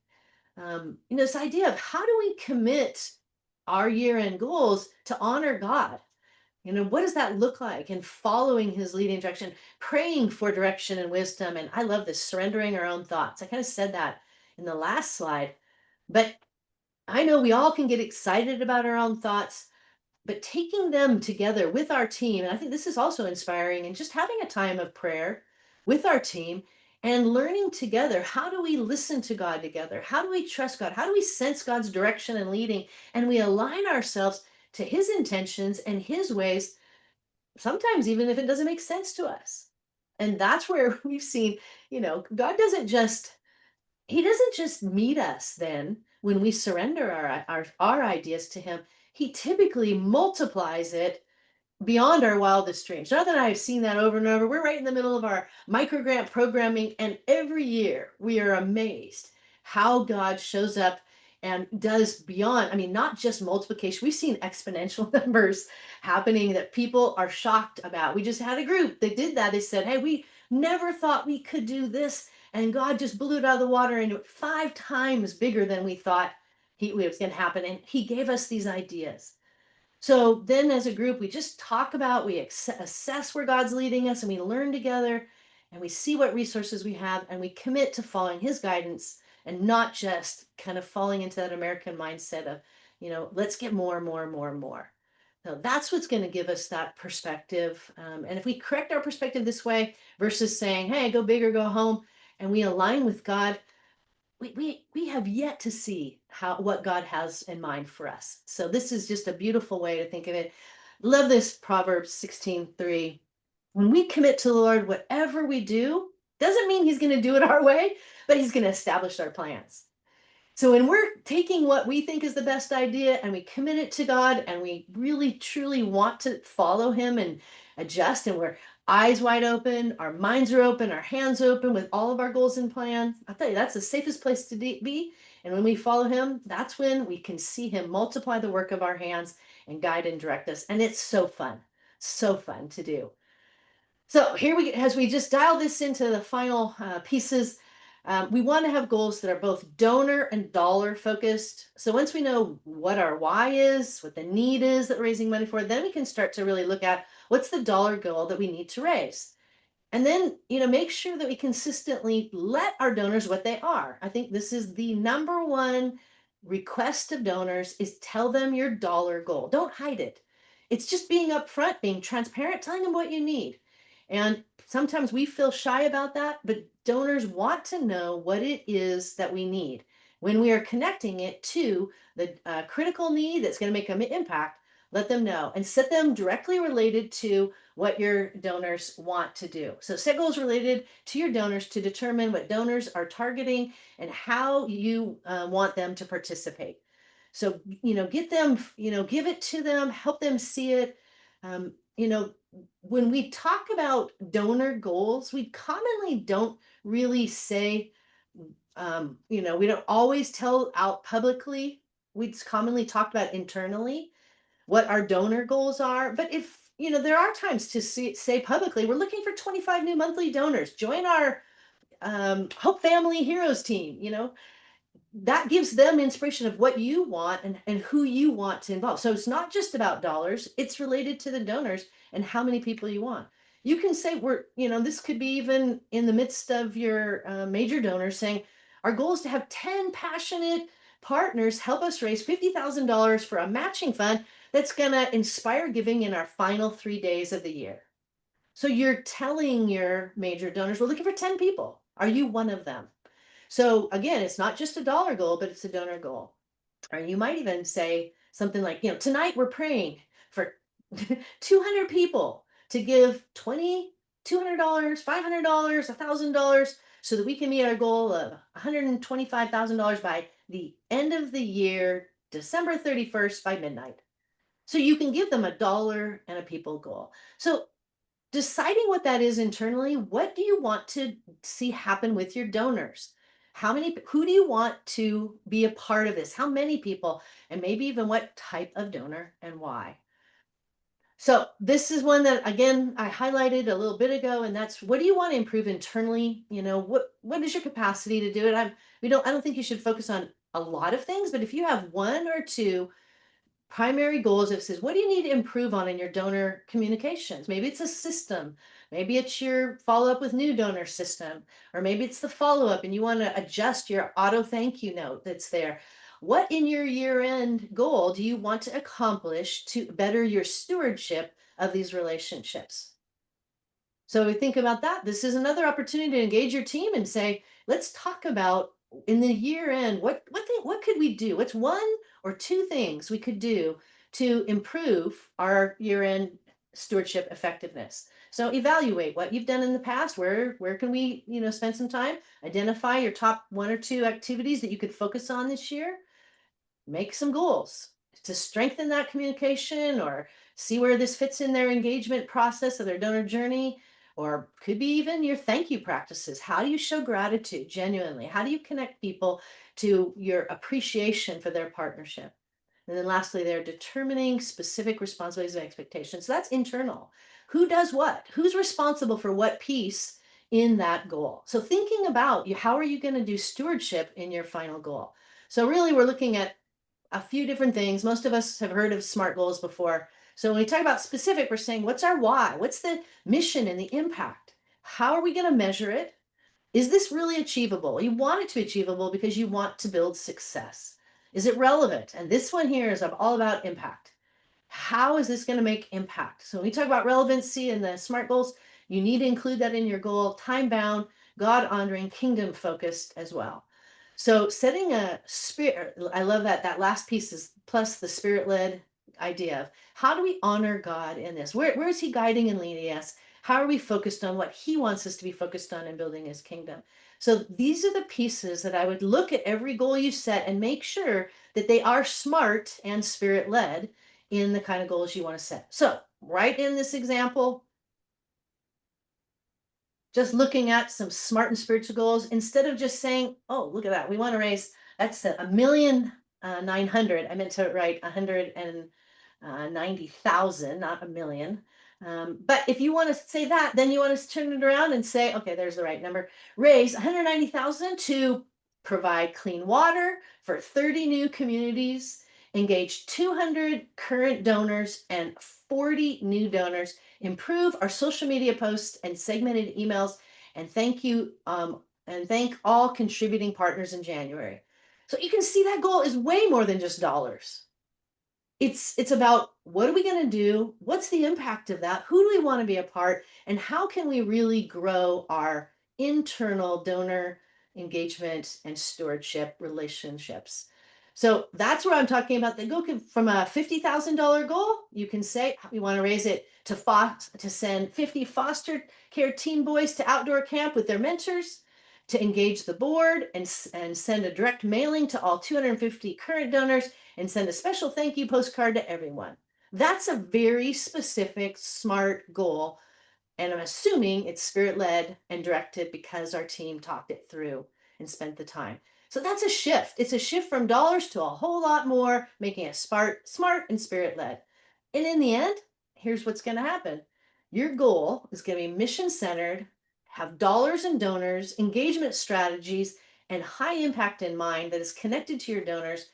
Speaker 2: This idea of how do we commit our year-end goals to honor God? What does that look like? And following His leading direction, praying for direction and wisdom. And I love this, surrendering our own thoughts. I kind of said that in the last slide, but I know we all can get excited about our own thoughts, but taking them together with our team, and I think this is also inspiring, and just having a time of prayer with our team and learning together, how do we listen to God together? How do we trust God? How do we sense God's direction and leading? And we align ourselves to His intentions and His ways, sometimes even if it doesn't make sense to us. And that's where we've seen, God He doesn't just meet us then when we surrender our ideas to Him. He typically multiplies it beyond our wildest dreams. Not that I've seen that over and over. We're right in the middle of our microgrant programming, and every year we are amazed how God shows up and does beyond, not just multiplication. We've seen exponential numbers happening that people are shocked about. We just had a group that did that. They said, hey, we never thought we could do this. And God just blew it out of the water and 5 times bigger than we thought it was going to happen. And He gave us these ideas. So then as a group, we just talk about, we assess where God's leading us, and we learn together, and we see what resources we have, and we commit to following His guidance and not just kind of falling into that American mindset of, let's get more. So that's what's going to give us that perspective. And if we correct our perspective this way versus saying, hey, go big or go home, and we align with God, we have yet to see what God has in mind for us. So this is just a beautiful way to think of it. Love this Proverbs 16:3. When we commit to the Lord, whatever we do, doesn't mean He's going to do it our way, but He's going to establish our plans. So when we're taking what we think is the best idea and we commit it to God and we really truly want to follow Him and adjust, and eyes wide open, our minds are open, our hands open with all of our goals and plans. I'll tell you, that's the safest place to be. And when we follow him, that's when we can see him multiply the work of our hands and guide and direct us. And it's so fun to do. So here we, as we just dial this into the final pieces, we want to have goals that are both donor and dollar focused. So once we know what our why is, what the need is that we're raising money for, then we can start to really look at what's the dollar goal that we need to raise. And then, make sure that we consistently let our donors what they are. I think this is the number one request of donors is tell them your dollar goal. Don't hide it. It's just being upfront, being transparent, telling them what you need. And sometimes we feel shy about that, but donors want to know what it is that we need. When we are connecting it to the critical need that's going to make an impact, let them know and set them directly related to what your donors want to do. So set goals related to your donors to determine what donors are targeting and how you want them to participate. So, get them, give it to them, help them see it. When we talk about donor goals, we commonly don't really say, we don't always tell out publicly. We commonly talk about internally what our donor goals are. But if, there are times to say publicly, we're looking for 25 new monthly donors, join our Hope Family Heroes team, that gives them inspiration of what you want and who you want to involve. So it's not just about dollars, it's related to the donors and how many people you want. You can say this could be even in the midst of your major donors saying, our goal is to have 10 passionate partners help us raise $50,000 for a matching fund that's going to inspire giving in our final 3 days of the year. So you're telling your major donors, we're looking for 10 people. Are you one of them? So again, it's not just a dollar goal, but it's a donor goal. Or you might even say something like, tonight we're praying for 200 people to give $200, $500, $1,000 so that we can meet our goal of $125,000 by the end of the year, December 31st by midnight. So you can give them a dollar and a people goal. So deciding what that is internally, what do you want to see happen with your donors? Who do you want to be a part of this? How many people, and maybe even what type of donor and why? So this is one that, again, I highlighted a little bit ago, and that's what do you want to improve internally? What is your capacity to do it? I don't think you should focus on a lot of things, but if you have one or two primary goals, it says, what do you need to improve on in your donor communications? Maybe it's a system. Maybe it's your follow-up with new donor system, or maybe it's the follow-up and you want to adjust your auto thank you note that's there. What in your year-end goal do you want to accomplish to better your stewardship of these relationships? So we think about that. This is another opportunity to engage your team and say, let's talk about in the year end, what could we do? What's one or two things we could do to improve our year end stewardship effectiveness? So evaluate what you've done in the past. Where can we, spend some time? Identify your top one or two activities that you could focus on this year. Make some goals to strengthen that communication or see where this fits in their engagement process of their donor journey, or could be even your thank you practices. How do you show gratitude genuinely? How do you connect people to your appreciation for their partnership? And then lastly, they're determining specific responsibilities and expectations. So that's internal. Who does what? Who's responsible for what piece in that goal? So thinking about how are you going to do stewardship in your final goal? So really, we're looking at a few different things. Most of us have heard of SMART goals before. So when we talk about specific, we're saying, what's our why? What's the mission and the impact? How are we going to measure it? Is this really achievable? You want it to be achievable because you want to build success. Is it relevant? And this one here is all about impact. How is this going to make impact? So when we talk about relevancy and the SMART goals, you need to include that in your goal, time-bound, God-honoring, kingdom-focused as well. So setting a spirit, I love that last piece is plus the spirit-led idea of how do we honor God in this? Where is he guiding and leading us? How are we focused on what he wants us to be focused on in building his kingdom? So these are the pieces that I would look at every goal you set and make sure that they are smart and spirit-led in the kind of goals you want to set. So right in this example, just looking at some smart and spiritual goals instead of just saying, oh, look at that. We want to raise, that's a million 900. I meant to write 190,000, not a million. But if you want to say that, then you want to turn it around and say, okay, there's the right number. Raise 190,000 to provide clean water for 30 new communities, engage 200 current donors and 40 new donors, improve our social media posts and segmented emails, and thank all contributing partners in January. So you can see that goal is way more than just dollars. It's about what are we going to do? What's the impact of that? Who do we want to be a part? And how can we really grow our internal donor engagement and stewardship relationships? So that's where I'm talking about the go from a $50,000 goal. You can say we want to raise it to send 50 foster care teen boys to outdoor camp with their mentors, to engage the board and send a direct mailing to all 250 current donors, and send a special thank you postcard to everyone. That's a very specific, smart goal. And I'm assuming it's spirit-led and directed because our team talked it through and spent the time. So that's a shift. It's a shift from dollars to a whole lot more, making it smart and spirit-led. And in the end, here's what's going to happen. Your goal is going to be mission-centered, have dollars and donors, engagement strategies, and high impact in mind that is connected to your donors.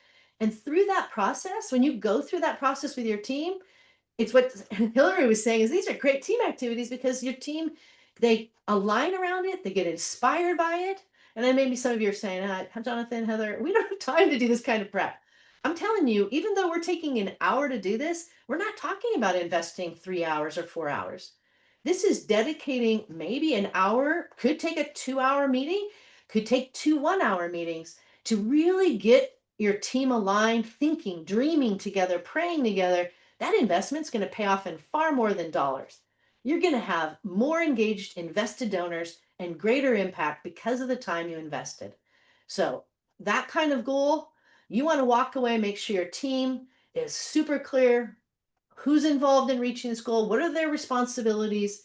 Speaker 2: And through that process, when you go through that process with your team, it's what Hillary was saying is these are great team activities because your team, they align around it, they get inspired by it. And then maybe some of you are saying, Jonathan, Heather, we don't have time to do this kind of prep. I'm telling you, even though we're taking an hour to do this, we're not talking about investing 3 hours or 4 hours. This is dedicating maybe an hour, could take a 2-hour meeting, could take 2 1-hour meetings to really get your team aligned, thinking, dreaming together, praying together. That investment's going to pay off in far more than dollars. You're going to have more engaged, invested donors and greater impact because of the time you invested. So that kind of goal, you want to walk away, make sure your team is super clear. Who's involved in reaching this goal? What are their responsibilities?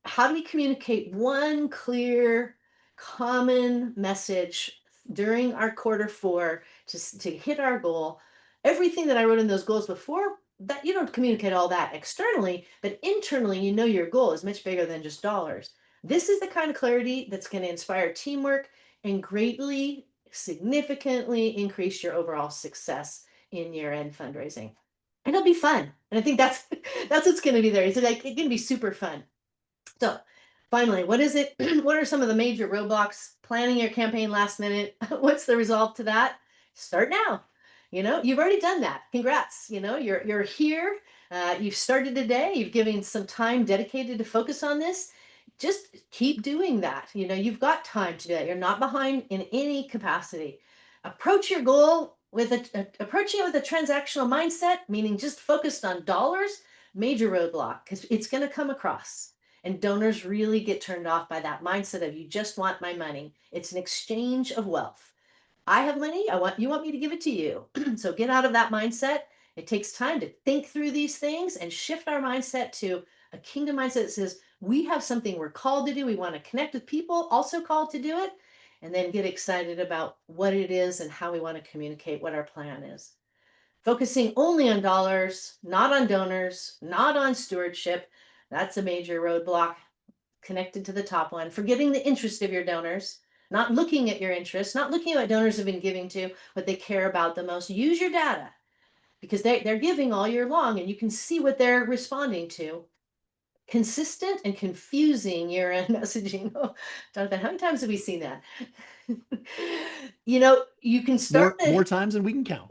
Speaker 2: How do we communicate one clear, common message during our Q4 to hit our goal? Everything that I wrote in those goals before, that you don't communicate all that externally, but internally, you know your goal is much bigger than just dollars. This is the kind of clarity that's going to inspire teamwork and greatly, significantly increase your overall success in year-end fundraising. And it'll be fun. And I think that's that's what's going to be there. It's like it's going to be super fun. So finally, what is it? What are some of the major roadblocks? Planning your campaign last minute. What's the resolve to that? Start now. You've already done that. Congrats. You're here. You've started today. You've given some time dedicated to focus on this. Just keep doing that. You've got time to do that. You're not behind in any capacity. Approach your goal approaching it with a transactional mindset, meaning just focused on dollars. Major roadblock because it's going to come across. And donors really get turned off by that mindset of you just want my money. It's an exchange of wealth. I have money. You want me to give it to you. So get out of that mindset. It takes time to think through these things and shift our mindset to a kingdom mindset that says we have something we're called to do. We want to connect with people also called to do it, and then get excited about what it is and how we want to communicate what our plan is. Focusing only on dollars, not on donors, not on stewardship. That's a major roadblock connected to the top one. Forgetting the interest of your donors, not looking at your interests, not looking at what donors have been giving to, what they care about the most. Use your data because they're giving all year long and you can see what they're responding to. Consistent and confusing year-end messaging. Oh, Jonathan, how many times have we seen that? You can start
Speaker 1: more times than we can count.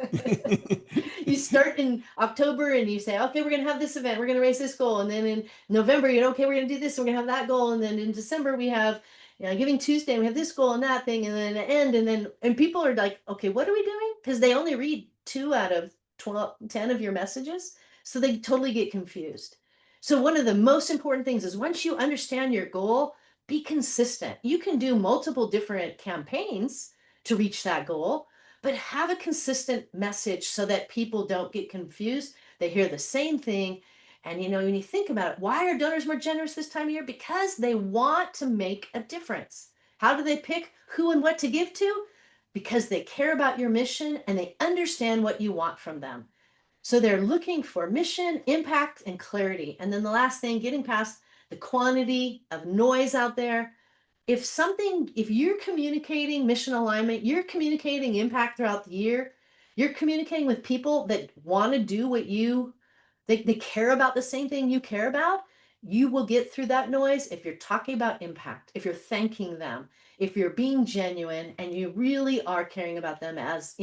Speaker 2: You start in October and you say, okay, we're going to have this event. We're going to raise this goal. And then in November, okay, we're going to do this. We're going to have that goal. And then in December, we have Giving Tuesday, and we have this goal and that thing. And then the end. And people are like, okay, what are we doing? Because they only read 2 out of 10 of your messages. So they totally get confused. So one of the most important things is once you understand your goal, be consistent. You can do multiple different campaigns to reach that goal, but have a consistent message so that people don't get confused. They hear the same thing And when you think about it, why are donors more generous this time of year? Because they want to make a difference. How do they pick who and what to give to? Because they care about your mission and they understand what you want from them. So they're looking for mission, impact, and clarity. And then the last thing, getting past the quantity of noise out there. If you're communicating mission alignment, you're communicating impact throughout the year, you're communicating with people that want to do what they care about the same thing you care about, you will get through that noise if you're talking about impact, if you're thanking them, if you're being genuine and you really are caring about them as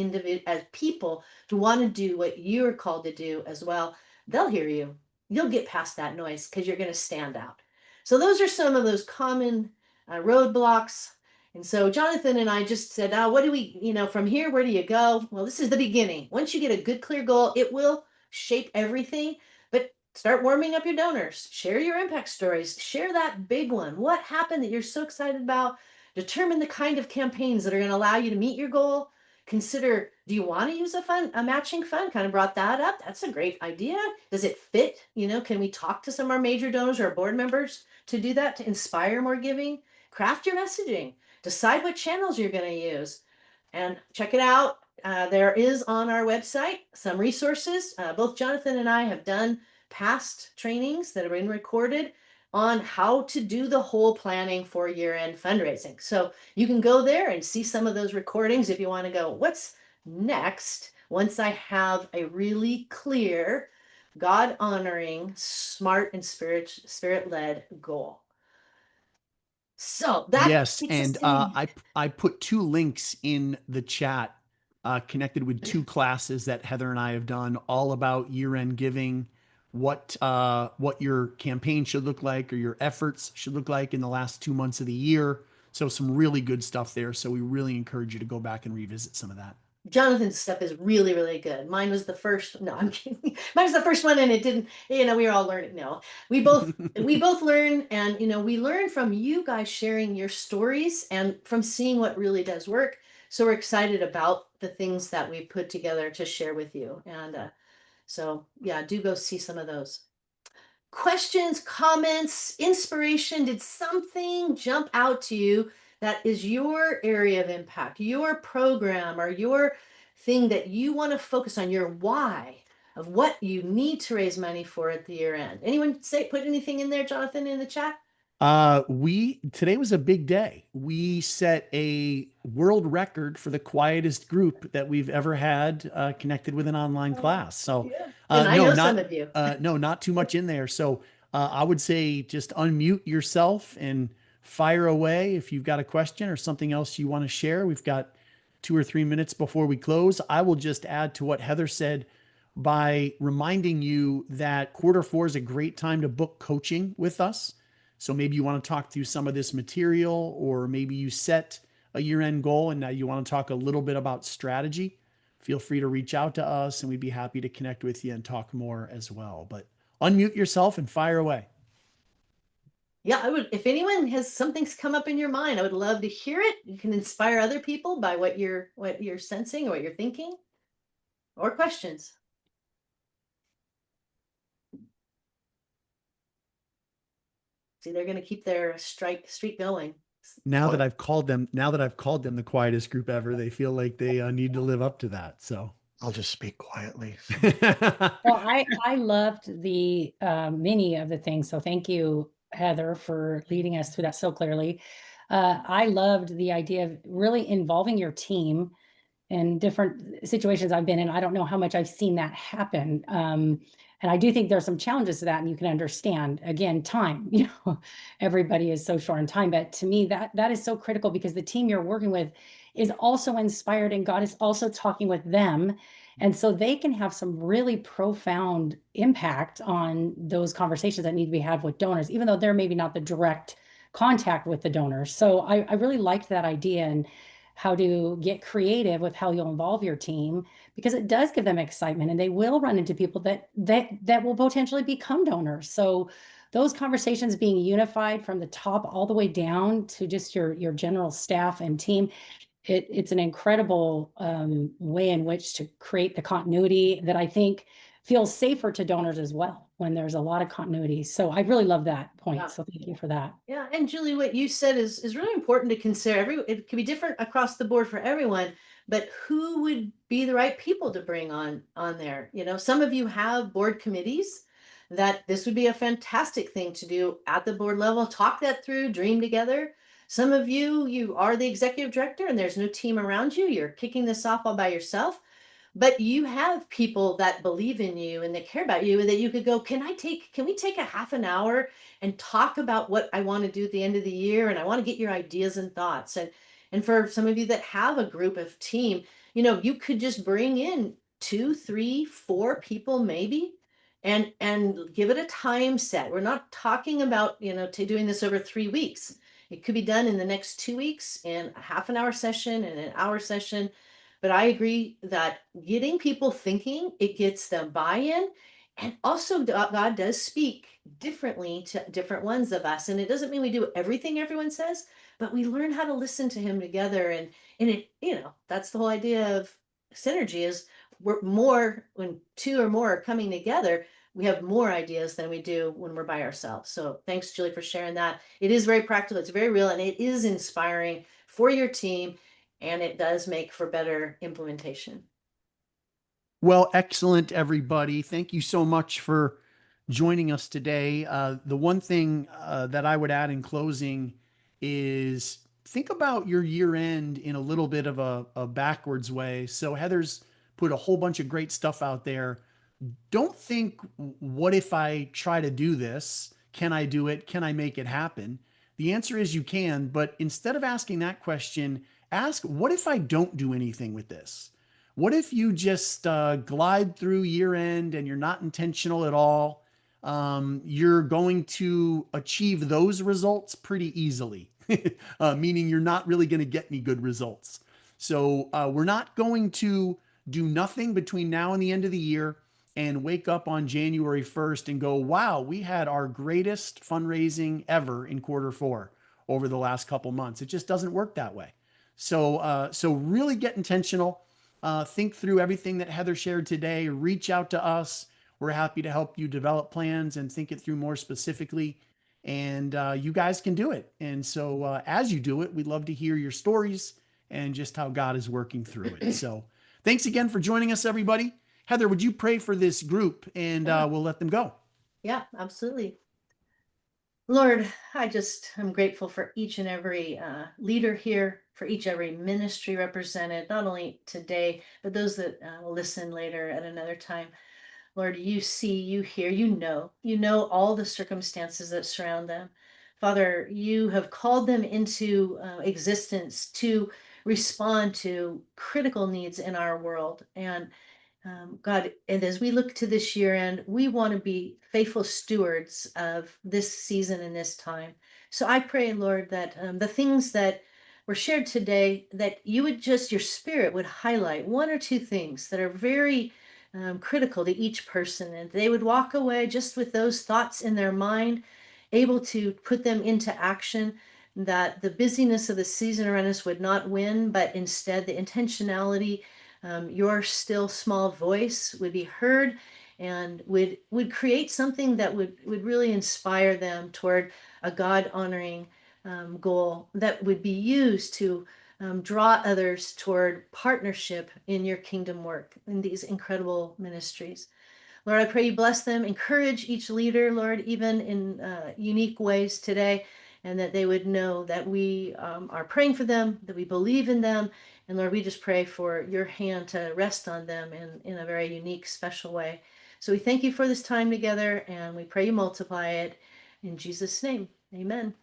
Speaker 2: as people to want to do what you're called to do as well. They'll hear you. You'll get past that noise because you're going to stand out. So those are some of those common roadblocks. And so Jonathan and I just said, what do we, from here, where do you go? Well, this is the beginning. Once you get a good, clear goal, it will shape everything. But start warming up your donors. Share your impact stories. Share that big one. What happened that you're so excited about? Determine the kind of campaigns that are going to allow you to meet your goal. Consider, do you want to use a matching fund? Kind of brought that up. That's a great idea. Does it fit? Can we talk to some of our major donors or our board members to do that, to inspire more giving? Craft your messaging. Decide what channels you're going to use. And check it out. There is on our website some resources. Both Jonathan and I have done past trainings that have been recorded on how to do the whole planning for year-end fundraising. So you can go there and see some of those recordings if you want to go, what's next once I have a really clear, God-honoring, smart, and spirit-led goal. So that
Speaker 1: Yes,
Speaker 2: takes us
Speaker 1: and
Speaker 2: to the
Speaker 1: I put 2 links in the chat connected with 2 classes that Heather and I have done, all about year-end giving, what your campaign should look like or your efforts should look like in the last 2 months of the year. So some really good stuff there. So we really encourage you to go back and revisit some of that.
Speaker 2: Jonathan's stuff is really, really good. Mine was the first. No, I'm kidding. Mine was the first one, and it didn't. We were all learning. No, we both learn, and we learn from you guys sharing your stories and from seeing what really does work. So we're excited about the things that we put together to share with you. And so yeah, do go see some of those. Questions, comments, inspiration. Did something jump out to you that is your area of impact, your program, or your thing that you want to focus on, your why of what you need to raise money for at the year end? Anyone put anything in there, Jonathan, in the chat?
Speaker 1: Today was a big day. We set a world record for the quietest group that we've ever had connected with an online class. So,
Speaker 2: Yeah. And I
Speaker 1: no,
Speaker 2: know
Speaker 1: not
Speaker 2: some of you.
Speaker 1: no, not too much in there. So, I would say just unmute yourself and fire away if you've got a question or something else you want to share. We've got 2 or 3 minutes before we close. I will just add to what Heather said by reminding you that Q4 is a great time to book coaching with us. So maybe you want to talk through some of this material, or maybe you set a year-end goal and now you want to talk a little bit about strategy. Feel free to reach out to us and we'd be happy to connect with you and talk more as well. But unmute yourself and fire away.
Speaker 2: Yeah, I would. If anyone has something's come up in your mind, I would love to hear it. You can inspire other people by what you're sensing or what you're thinking, or questions. See, they're going to keep their streak going.
Speaker 1: Now that I've called them the quietest group ever, they feel like they need to live up to that. So
Speaker 4: I'll just speak quietly.
Speaker 5: Well, I loved the many of the things. So thank you, Heather, for leading us through that so clearly. I loved the idea of really involving your team in different situations I've been in. I don't know how much I've seen that happen. And I do think there's some challenges to that, and you can understand, again, time, everybody is so short on time, but to me, that is so critical, because the team you're working with is also inspired and God is also talking with them. And so they can have some really profound impact on those conversations that need to be had with donors, even though they're maybe not the direct contact with the donors. So I really liked that idea, and how to get creative with how you'll involve your team, because it does give them excitement, and they will run into people that will potentially become donors. So those conversations being unified from the top all the way down to just your general staff and team, it's an incredible way in which to create the continuity that I think feels safer to donors as well when there's a lot of continuity. So I really love that point.
Speaker 2: Yeah.
Speaker 5: So thank you for that.
Speaker 2: Yeah, and Julie, what you said is really important to consider. It can be different across the board for everyone, but who would be the right people to bring on there? You know, some of you have board committees that this would be a fantastic thing to do at the board level. Talk that through, dream together. Some of you are the executive director and there's no team around you. You're kicking this off all by yourself. But you have people that believe in you and that care about you and that you could go, can we take a half an hour and talk about what I want to do at the end of the year? And I want to get your ideas and thoughts. And for some of you that have a group of team, you know, you could just bring in 2, 3, 4 people maybe and give it a time set. We're not talking about, you know, doing this over 3 weeks. It could be done in the next 2 weeks in a half an hour session and an hour session. But I agree that getting people thinking, it gets them buy-in. And also God does speak differently to different ones of us. And it doesn't mean we do everything everyone says, but we learn how to listen to him together. And it, you know, that's the whole idea of synergy is we're more when 2 or more are coming together, we have more ideas than we do when we're by ourselves. So thanks, Julie, for sharing that. It is very practical, it's very real, and it is inspiring for your team. And it does make for better implementation.
Speaker 1: Well, excellent, everybody. Thank you so much for joining us today. The one thing that I would add in closing is think about your year end in a little bit of a backwards way. So Heather's put a whole bunch of great stuff out there. Don't think, what if I try to do this? Can I do it? Can I make it happen? The answer is you can, but instead of asking that question, ask, what if I don't do anything with this? What if you just glide through year end and you're not intentional at all? You're going to achieve those results pretty easily, meaning you're not really going to get any good results. So we're not going to do nothing between now and the end of the year and wake up on January 1st and go, wow, we had our greatest fundraising ever in Q4 over the last couple months. It just doesn't work that way. So really get intentional. Think through everything that Heather shared today. Reach out to us. We're happy to help you develop plans and think it through more specifically. And you guys can do it. And so as you do it, we'd love to hear your stories and just how God is working through it. So thanks again for joining us, everybody. Heather, would you pray for this group and we'll let them go?
Speaker 2: Yeah, absolutely. Lord, I'm grateful for each and every leader here, for every ministry represented, not only today, but those that will listen later at another time. Lord, you see, you hear, you know all the circumstances that surround them. Father, you have called them into existence to respond to critical needs in our world. And God, and as we look to this year end, we want to be faithful stewards of this season and this time. So I pray, Lord, that the things that were shared today, that you would your spirit would highlight 1 or 2 things that are very critical to each person. And they would walk away just with those thoughts in their mind, able to put them into action, that the busyness of the season around us would not win, but instead the intentionality, your still small voice would be heard and would create something that would really inspire them toward a God honoring goal that would be used to draw others toward partnership in your kingdom work in these incredible ministries. Lord, I pray you bless them, encourage each leader, Lord, even in unique ways today, and that they would know that we are praying for them, that we believe in them. And Lord, we just pray for your hand to rest on them in a very unique, special way. So we thank you for this time together, and we pray you multiply it. In Jesus' name, amen.